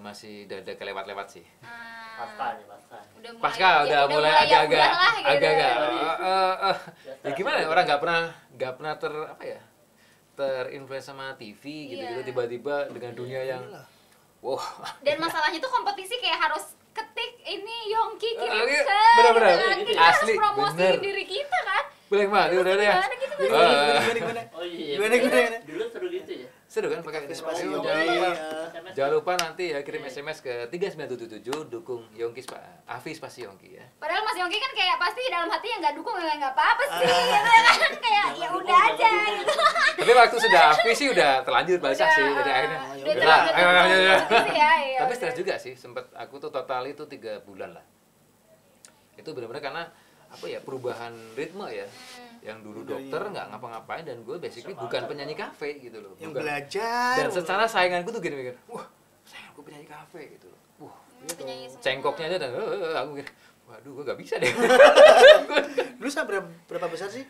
masih ada kelewat-lewat sih. Pasca nih, pasca. Udah mulai, Pasca udah mulai ya agak-agak udah lah, gitu. agak-agak ya gimana ya, orang nggak pernah terinfluence sama TV gitu-gitu, Iya. tiba-tiba dengan dunia yang wow. Dan masalahnya tuh kompetisi kayak harus ketik ini Yongki kirim Oke, ke bener-bener. gitu kan. Kita Asli, harus promosiin bener. diri kita kan. Boleh banget udah ya. Gimana gitu kan? Gimana? Oh iya. Gimana? Dulu seru gitu ya. Seru kan pakai Spasi Ayo, Yongki. jangan lupa. SMS. Jangan lupa nanti ya kirim SMS ke 3977 dukung Yongki Afi spasi Yongki ya. Padahal Mas Yongki kan kayak pasti dalam hatinya nggak dukung ya nggak apa-apa sih gitu kan kayak ya udah aja gitu. Tapi waktu sudah Afi sih udah terlanjur basah sih, jadi akhirnya udah udah terlanjur lah, ayo. gitu ya, iya, Tapi udah. stres juga sih, sempet aku tuh total itu 3 bulan lah. Itu benar-benar karena apa ya, perubahan ritme ya. Yang dulu dokter nggak ngapa-ngapain dan gue basically bukan penyanyi kafe gitu loh. Yang Bukan. belajar. Dan secara sainganku tuh gini mikir, wah sainganku penyanyi kafe gitu loh. Wah, Penyanyi semua. cengkoknya aja dan aku mikir, waduh gue gak bisa deh. Dulu sampai berapa besar sih?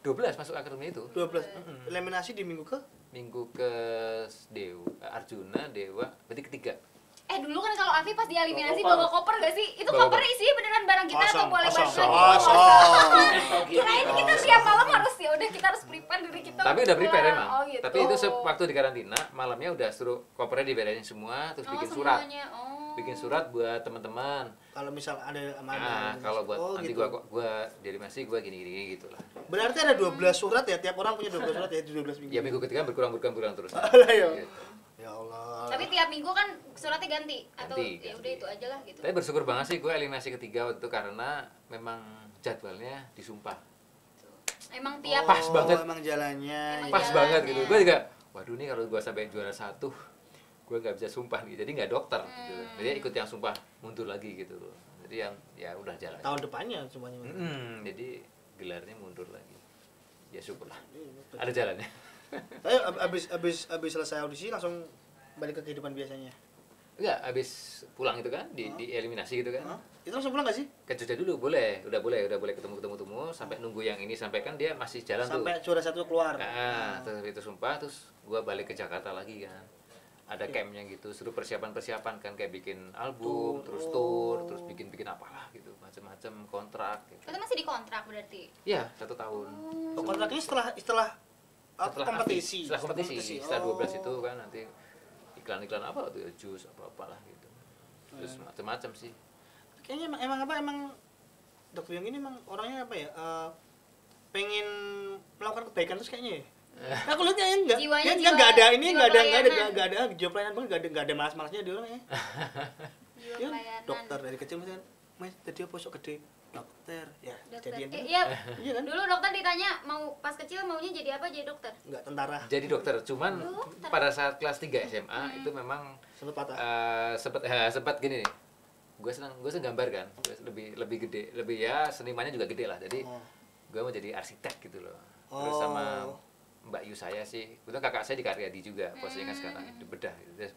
12 masuk akademi itu. 12. Eliminasi di minggu ke? Minggu ke Arjuna, Dewa, berarti ketiga. Dulu kan kalau Afi pas dieliminasi Bawa bawa koper gak sih? Itu Bawa koper koper. isinya beneran barang kita atau boleh balik lagi? Kosong. Kirain kita tiap malam harus ya udah kita harus prepare diri kita. Tapi untuk udah prepare pulang. emang. Oh gitu. Tapi itu waktu di karantina, malamnya udah suruh kopernya diberesin semua, terus bikin surat. Semuanya. Oh. Bikin surat buat teman-teman. Kalau misal ada Nah, amanah. kalau buat Oh, nanti gitu. gua jadi masih gua gini gitu lah. Berarti ada 12 surat ya, tiap orang punya 12 surat ya, 12 minggu. Ya minggu ketiga berkurang terus. Alah, ya. Gitu. Ya Allah. Tapi tiap minggu kan suratnya ganti atau Ganti, ya ganti. udah itu aja lah gitu. Tapi bersyukur banget sih gue eliminasi ketiga waktu itu karena memang jadwalnya disumpah. Emang tiap Pas banget. Emang jalannya. Emang Pas jalannya. banget gitu. Gue juga, waduh nih kalau gue sampai juara 1, gue nggak bisa sumpah nih. Jadi nggak dokter gitu. Jadi ikut yang sumpah mundur lagi gitu loh. Jadi yang ya udah jalan. Tahun depannya semuanya. Jadi gelarnya mundur lagi. Ya syukurlah. Ada jalannya. Tapi abis selesai audisi langsung balik ke kehidupan biasanya. Enggak, habis pulang itu kan di eliminasi gitu kan. Hah? Itu langsung pulang gak sih? Ke Jogja dulu udah boleh ketemu sampai nunggu yang ini sampai kan dia masih jalan tuh. Sampai juara 1 keluar. Terus itu sumpah, terus gua balik ke Jakarta lagi kan. Ada campnya gitu, suruh persiapan kan kayak bikin album, terus tour, terus bikin apalah gitu, macam-macam kontrak gitu. Itu masih dikontrak berarti. Iya, 1 tahun. Oh, kontraknya setelah kompetisi. Setelah kompetisi, setelah Oh. 12 itu kan nanti iklan-iklan apa tuh ya, jus apa-apalah gitu. Terus macam-macam sih. Kayaknya emang Dokter Yong ini emang orangnya apa ya? Pengen melakukan kebaikan terus kayaknya ya. Nah, aku lihatnya ya enggak. Jiwanya Ya, jiwa- enggak ada ini, jiwa enggak ada jiwa pelayanan banget, enggak ada malas-malasnya dia orangnya. Jiwa Ya, pelayanan. dokter dari kecil kan, Mas, tadi apa sok gede? Dokter. Ya, Dokter. jadian kan. Iya. Iya kan? Dulu dokter ditanya mau pas kecil maunya jadi apa, jadi dokter. Enggak tentara. Jadi dokter, cuman Dokter. pada saat kelas 3 SMA itu memang Sempat patah. sempat gini nih. Gue senang gambar kan. Gua lebih gede, lebih ya senimannya juga gede lah. Jadi Oh. gue mau jadi arsitek gitu loh. Terus sama Mbak Yu saya sih, kebetulan kakak saya di Karyadi juga, posisinya kan sekarang di bedah gitu. Terus,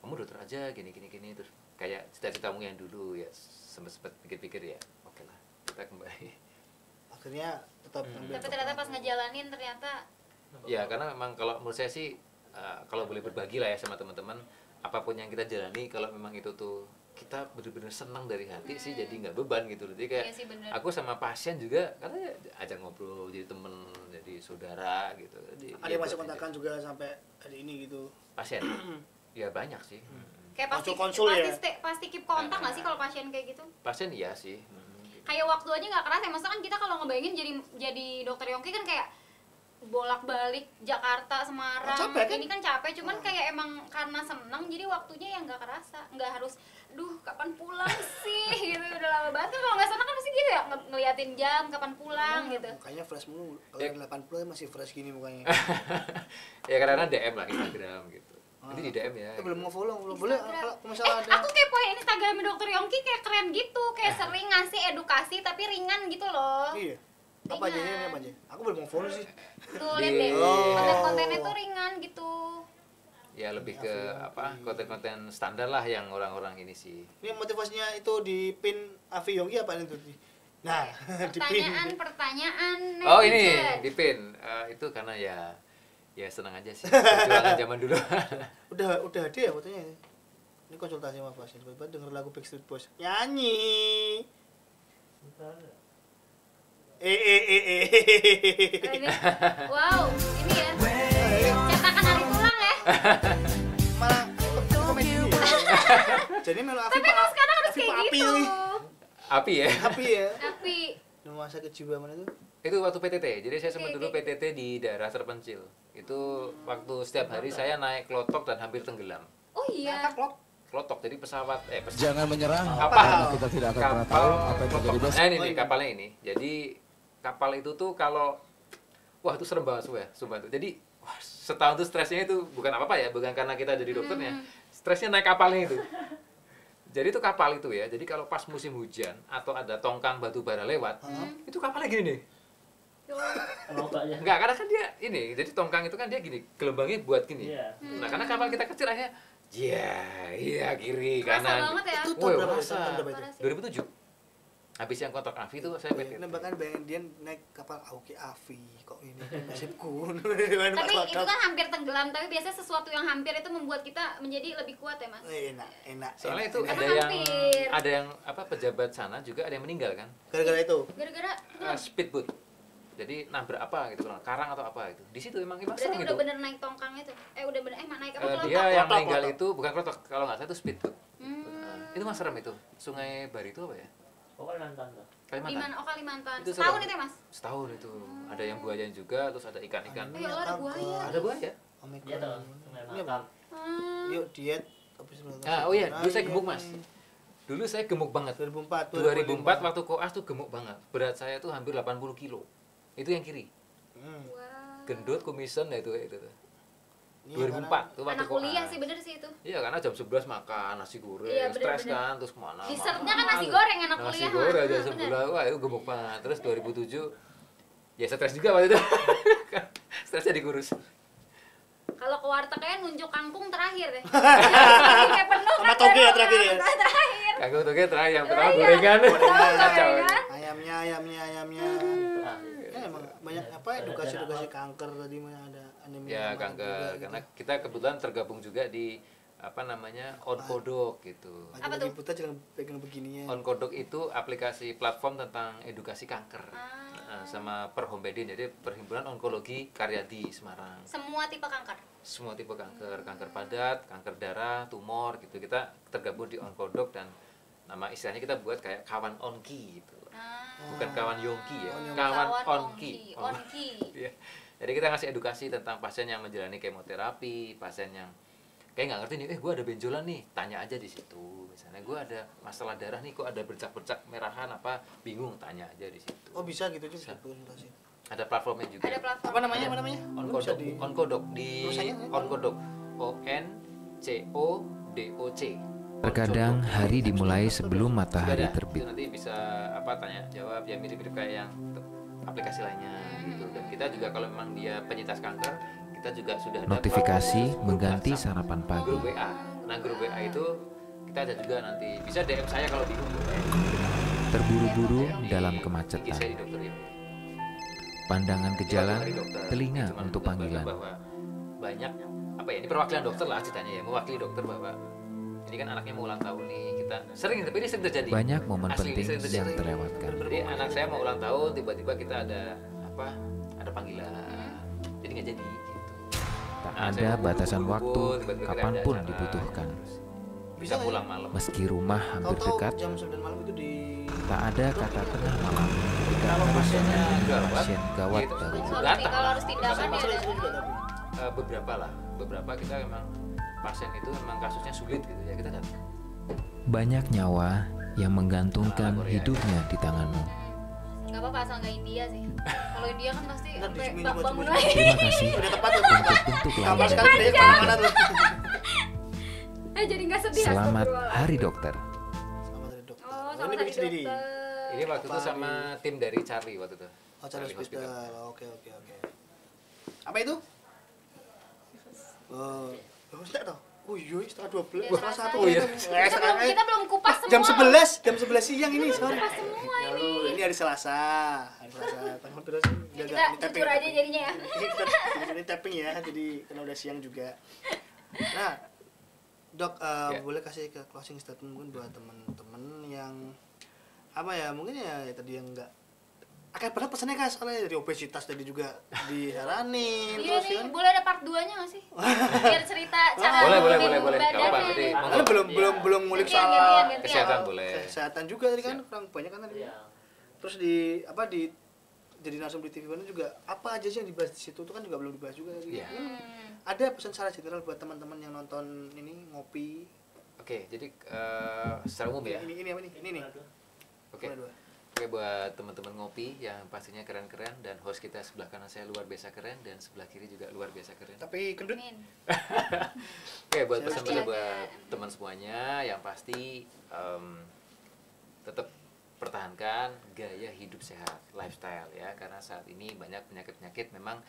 kamu dokter aja gini terus kayak cita-citamu yang dulu ya sempet pikir-pikir ya oke lah kita kembali. Akhirnya tetap ambil Tapi ternyata pas ngejalanin ternyata Ya karena memang kalau menurut saya sih kalau boleh berbagi lah ya sama teman-teman, apapun yang kita jalani kalau memang itu tuh kita benar-benar senang dari hati sih, jadi nggak beban gitu loh. Jadi kayak Iya sih, bener. aku sama pasien juga katanya ajak ngobrol, jadi temen, jadi saudara gitu. Jadi, ada yang masih kontakan juga sampai hari ini gitu. pasien ya banyak sih. kayak pasti Konsul ya? pasti keep kontak nggak sih kalau pasien kayak gitu? Pasien iya sih. Kayak waktu aja nggak kerasa ya, maksudnya kan kita kalau ngebayangin jadi dokter Yongki kan kayak bolak-balik Jakarta Semarang, Capek kan? ini kan capek, cuman kayak emang karena seneng jadi waktunya yang nggak kerasa, nggak harus duh kapan pulang sih gitu, udah lama banget kan. Kalau nggak seneng kan pasti gitu ya, ngeliatin jam kapan pulang gitu. Mukanya fresh mulu. Kalau yang 80 masih fresh gini mukanya. Ya karena DM lah Instagram gitu. Nanti di DM ya. Belum nge-follow, belum boleh kalau misalnya ada. Aku kepoin Instagram dokter Yongki kayak keren gitu, kayak sering ngasih edukasi tapi ringan gitu loh. Iya. Apa aja ini apa aja? Aku belum mau follow sih. Tuh lihat deh, Oh. konten-kontennya tuh ringan gitu. Ya lebih ke apa konten-konten standar lah yang orang-orang ini sih. Ini motivasinya itu di pin Avi Yongki apa itu? Nah, di pin. Pertanyaan Oh ini netizen. dipin. Itu karena ya senang aja sih perjuangan zaman dulu. Udah ada ya fotonya. Ini konsultasi sama pasien. Tiba-tiba denger lagu Backstreet Boys. Nyanyi. Nah, ini. Wow, ini ya. Cetakan hari tulang ya. Malah komedi ya. Jadi melu Avi Tapi emang sekarang harus kayak Api gitu. nih. Api ya. Api ya. Tapi Rumah sakit jiwa mana tuh? Itu waktu PTT. Jadi saya sempat Oke, dulu oke. PTT di daerah terpencil. Itu waktu setiap hari saya naik klotok dan hampir tenggelam. oh iya. Klotok jadi pesawat Jangan menyerah. Apa? Karena kita tidak akan pernah tahu apa yang terjadi klotok. besok. Nah ini Oh, nih ini. kapalnya ini. Jadi kapal itu tuh kalau wah itu serem banget sumpah tuh. Jadi wah, setahun tuh stresnya itu bukan apa-apa ya, bukan karena kita jadi dokternya. Stresnya naik kapalnya itu. Jadi itu kapal itu ya. Jadi kalau pas musim hujan atau ada tongkang batu bara lewat, itu kapalnya gini nih. Lobaknya. Enggak, karena kan dia ini. Jadi tongkang itu kan dia gini, gelombangnya buat gini. Iya. Nah, karena kapal kita kecil akhirnya iya kiri Kerasa kanan. banget ya. Itu Woi, tahun berapa? kerasa. Tahun berapa itu? Parah sih. 2007. Habis yang kontak Avi itu saya PTT. Ini bahkan bayangin dia naik kapal Aoki Avi kok ini nasibku. Tapi itu kan hampir tenggelam, tapi biasanya sesuatu yang hampir itu membuat kita menjadi lebih kuat ya, Mas. enak. Soalnya itu enak. ada Karena yang hampir. ada yang apa pejabat sana juga ada yang meninggal kan. Gara-gara itu. Gara-gara Speedboat. Jadi nabrak apa gitu, karang atau apa itu. Di situ emang berarti serem udah itu. bener naik tongkang itu. Udah bener naik apa tuh? Dia yang Klotok, meninggal klotok. itu bukan klotok, kalau nggak salah itu speedboat. Hmm. Itu mas serem itu. Sungai Bari itu apa ya? Pokoknya nonton tuh. Di mana? Kalimantan. Oh, Kalimantan. Itu Setahun serem. itu ya, Mas? Setahun itu. Ada yang buayanya juga, terus ada ikan-ikan. Oh, ya Allah, ada buaya. Ada buaya. Omikron. Iya tuh. Sungai Ini apa? Makam. Yuk diet. Habis nonton. Ah, oh iya, dulu saya Iya, gemuk mas. nih. Dulu saya gemuk banget. 2004. 2004 waktu koas tuh gemuk banget. Berat saya tuh hampir 80 kilo. Itu yang kiri. Wah. Gendut, kumisen ya itu tuh. Iya, 2004 tuh waktu Anak kuliah koas. sih bener sih itu. Iya, karena jam 11 makan nasi goreng, Iya, bener, stres bener. kan, terus kemana? Dessertnya kan makan. nasi goreng anak Nasi kuliah. goreng jam Bener. 11, wah itu gemuk banget. Terus 2007, ya stres juga waktu itu. Stresnya dikurus. Kalau ke wartegnya nunjuk kangkung terakhir deh. Kayak penuh Sama kan toge ya baru terakhir ya? Terakhir. Kagak tuh terakhir yang pertama Iya. gorengan. Gorengan. Kacau. Ayamnya. Ya, emang banyak apa edukasi kanker tadi mana ada anemia. Ya juga kanker, gitu. karena kita kebetulan tergabung juga di apa namanya Onkodok gitu. Apa Lagi tuh? buta jangan pegang beginian. Onkodok itu aplikasi platform tentang edukasi kanker. Sama Perhompedin, jadi Perhimpunan Onkologi Karyadi Semarang. Semua tipe kanker. Semua tipe kanker, kanker padat, kanker darah, tumor gitu. Kita tergabung di Onkodok dan nama istilahnya kita buat kayak kawan onki gitu. Bukan kawan yongki ya, kawan onki. Onki. Iya. Jadi kita ngasih edukasi tentang pasien yang menjalani kemoterapi, pasien yang kayak nggak ngerti nih, gue ada benjolan nih, tanya aja di situ. Misalnya gue ada masalah darah nih, kok ada bercak-bercak merahan apa, bingung, tanya aja di situ. Oh bisa gitu juga Bisa. konsultasi. Ada platformnya juga. Ada platform. Apa namanya? Apa namanya? Bisa Onkodok, di Onkodok di Tulisannya? Onkodok, ONCODOC. Terkadang hari dimulai sebelum matahari Itu terbit. nanti bisa apa tanya jawab ya mirip-mirip kayak yang aplikasi lainnya gitu. Dan kita juga kalau memang dia penyintas kanker, kita juga sudah ada Notifikasi grup mengganti WhatsApp, sarapan pagi. grup WA. Nah grup WA itu kita ada juga nanti bisa DM saya kalau bingung. Terburu-buru Di dalam IG saya kemacetan. di Dokter Yo. Pandangan ke jalan, Dari dokter, telinga cuman untuk bangga panggilan. bahwa banyak apa ya ini perwakilan dokter lah ceritanya ya, mewakili dokter bahwa ini kan anaknya mau ulang tahun nih, kita sering tapi ini sering terjadi. Banyak momen Asli, penting sering terjadi. yang terlewatkan. Jadi anak saya mau ulang tahun tiba-tiba kita ada apa? Ada panggilan. Jadi nggak jadi gitu. Tak Anak saya ada mau batasan gugup-gugup, waktu tiba-tiba kita kapanpun ada acara, dibutuhkan. terus Bisa Bisa nggak pulang malam. Meski rumah hampir tahu-tahu dekat, jam 9 malam itu di tak ada kata tengah malam ketika Kalau harus pasiennya menangani gawat, pasien gawat gitu. darurat. Kalau harus tindakan ya. sering juga tapi. Beberapa lah, beberapa kita memang pasien itu memang kasusnya sulit gitu ya kita datang. Banyak nyawa yang menggantungkan Korea. hidupnya di tanganmu. Nggak apa-apa asal nggak India sih. Kalau India kan pasti Ntar sampai di sini bangun buat lagi. Terima kasih Udah tepat tuh. untuk bentuk Kapan lainnya. sekali dia kemana tuh? Jadi nggak sedih. Selamat astagfirullah. Hari Dokter. Selamat hari dokter. Oh, Ini selamat bikin hari sendiri. dokter. Ini waktu itu sama tim dari Charlie waktu itu. Charlie Hospital. Oke. Apa itu? Enggak toh. Oh iya, setengah 12, setengah 1. Oh iya. Kita belum kupas semua. Jam 11 siang ini, sorry. Kupas semua ini. Ini hari Selasa. Tanggal terus Kita jujur aja jadinya ya. Ini tapping ya, jadi karena udah siang juga. Nah, Dok, boleh kasih ke closing statement mungkin buat teman-teman yang apa ya, mungkin ya tadi yang enggak akan pernah pesannya kan soalnya dari obesitas tadi juga disaranin. Iya terus nih, kan boleh ada part 2-nya nggak sih? Biar cerita cara Boleh. nurunin Nggak apa-apa, badannya. jadi Karena belum ngulik Gantian, soal gantian. kesehatan boleh. kesehatan juga tadi kan kurang banyak kan tadi. Iya. Terus jadi narsum di TV One juga apa aja sih yang dibahas di situ tuh kan juga belum dibahas juga tadi. Iya. Ada pesan secara general buat teman-teman yang nonton ini ngopi. Oke, jadi secara umum ya. Ini apa nih? Ini nih. Oke. Boleh dua. Oke, buat teman-teman ngopi yang pastinya keren-keren, dan host kita sebelah kanan saya luar biasa keren, dan sebelah kiri juga luar biasa keren. Tapi gendut. Amin. Oke, buat Saya pesan-pesan pasti buat ada. teman semuanya yang pasti tetap pertahankan gaya hidup sehat, lifestyle ya, karena saat ini banyak penyakit-penyakit memang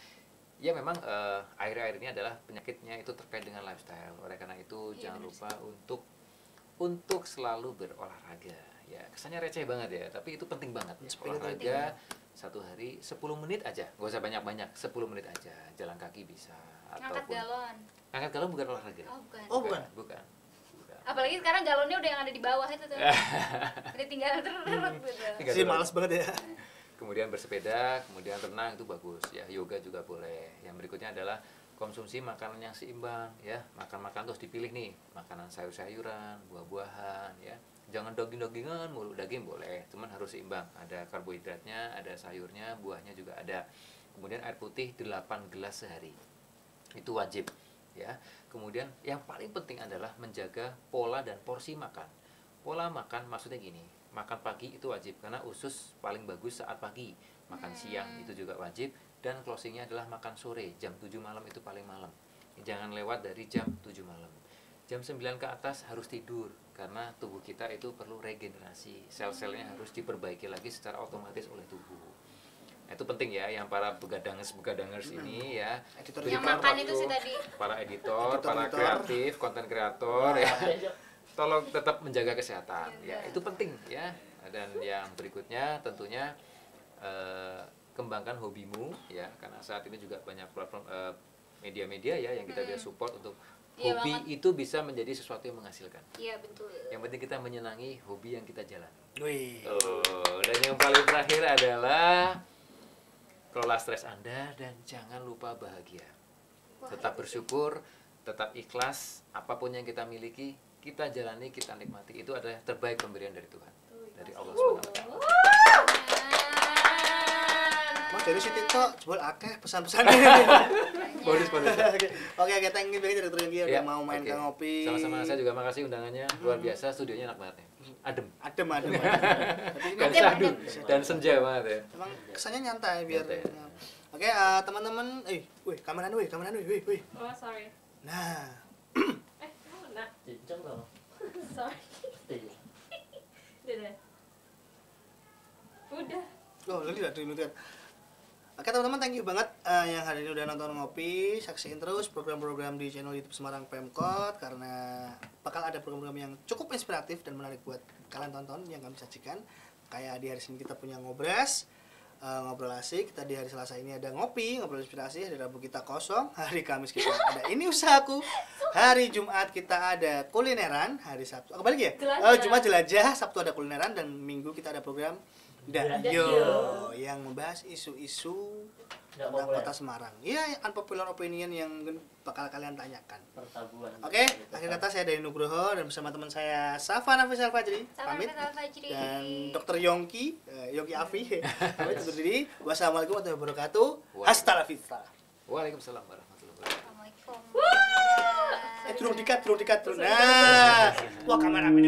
akhir-akhir ini adalah penyakitnya itu terkait dengan lifestyle. Oleh karena itu Iya, jangan benar lupa untuk selalu berolahraga. Ya, kesannya receh banget ya, tapi itu penting banget. Olahraga satu hari 10 menit aja, nggak usah banyak-banyak, 10 menit aja. Jalan kaki bisa, Ngangkat galon. Angkat galon bukan olahraga. Oh, bukan. Oh, bukan. Bukan. Apalagi sekarang galonnya udah yang ada di bawah itu tuh. Udah tinggal terus gitu. Tinggal Sih turun. males banget ya. Kemudian bersepeda, kemudian renang itu bagus ya. Yoga juga boleh. Yang berikutnya adalah konsumsi makanan yang seimbang ya. Makan-makan terus dipilih nih, makanan sayur-sayuran, buah-buahan ya. Jangan daging-dagingan mulu. Daging boleh, cuman harus seimbang. Ada karbohidratnya, ada sayurnya, buahnya juga ada. Kemudian air putih 8 gelas sehari. Itu wajib ya. Kemudian yang paling penting adalah menjaga pola dan porsi makan. Pola makan maksudnya gini, makan pagi itu wajib karena usus paling bagus saat pagi. Makan siang itu juga wajib, dan closingnya adalah makan sore jam 7 malam itu paling malam. Jangan lewat dari jam 7 malam. Jam 9 ke atas harus tidur karena tubuh kita itu perlu regenerasi. Sel-selnya harus diperbaiki lagi secara otomatis oleh tubuh. Itu penting ya, yang para begadangers ini ya. Editor Yang berikan makan waktu, itu sih tadi. para editor, para Editor. kreatif, konten kreator ya. Tolong tetap menjaga kesehatan ya, itu penting ya. Dan yang berikutnya tentunya kembangkan hobimu ya, karena saat ini juga banyak platform media-media ya yang kita bisa support untuk Iya hobi banget. itu bisa menjadi sesuatu yang menghasilkan. Iya betul. Yang penting kita menyenangi hobi yang kita jalani. Wih. Dan yang paling terakhir adalah kelola stres Anda dan jangan lupa bahagia. Tetap bersyukur, tetap ikhlas, apapun yang kita miliki, kita jalani, kita nikmati. Itu adalah terbaik pemberian dari Tuhan, dari Allah SWT. Mas dari situ kok jebol akeh pesan-pesannya. Bonus. Oke, thank you banget Dr. Yongki udah Ya, mau main oke. ke ngopi. Sama-sama, saya juga makasih undangannya. Luar biasa, studionya enak banget ya. Adem. Adem. Tapi ini Dan Adem, syahdu. adem. Dan senja banget ya. emang kesannya nyantai biar. Nyantai. Oke, teman-teman, kameran, wih. Oh, sorry. Nah, Kamu nak. Cincang loh. Sorry. Iya. Udah. lagi lihat. Oke teman-teman, thank you banget yang hari ini udah nonton ngopi. Saksiin terus program-program di channel YouTube Semarang Pemkot karena bakal ada program-program yang cukup inspiratif dan menarik buat kalian tonton yang kami sajikan. Kayak di hari Senin kita punya ngobras, ngobrol asik. Kita di hari Selasa ini ada ngobrol inspirasi. Hari Rabu kita kosong. Hari Kamis kita ada ini usahaku. Hari Jumat kita ada kulineran. Hari Sabtu kembali ya? Jelajah. Jumat jelajah, Sabtu ada kulineran, dan Minggu kita ada program Dayo yang membahas isu-isu Nggak tentang populer. kota Semarang. Iya, unpopular opinion yang mungkin bakal kalian tanyakan. Pertabuhan. Oke, akhir kata saya dari Nugroho dan bersama teman saya Safa Nafis Al-Fajri pamit, dan Dr. Yongki Afi pamit undur diri. Wassalamualaikum warahmatullahi wabarakatuh. Hasta la vista. Waalaikumsalam warahmatullahi wabarakatuh. Assalamualaikum. Turun dikat. Nah, wah kamera ini.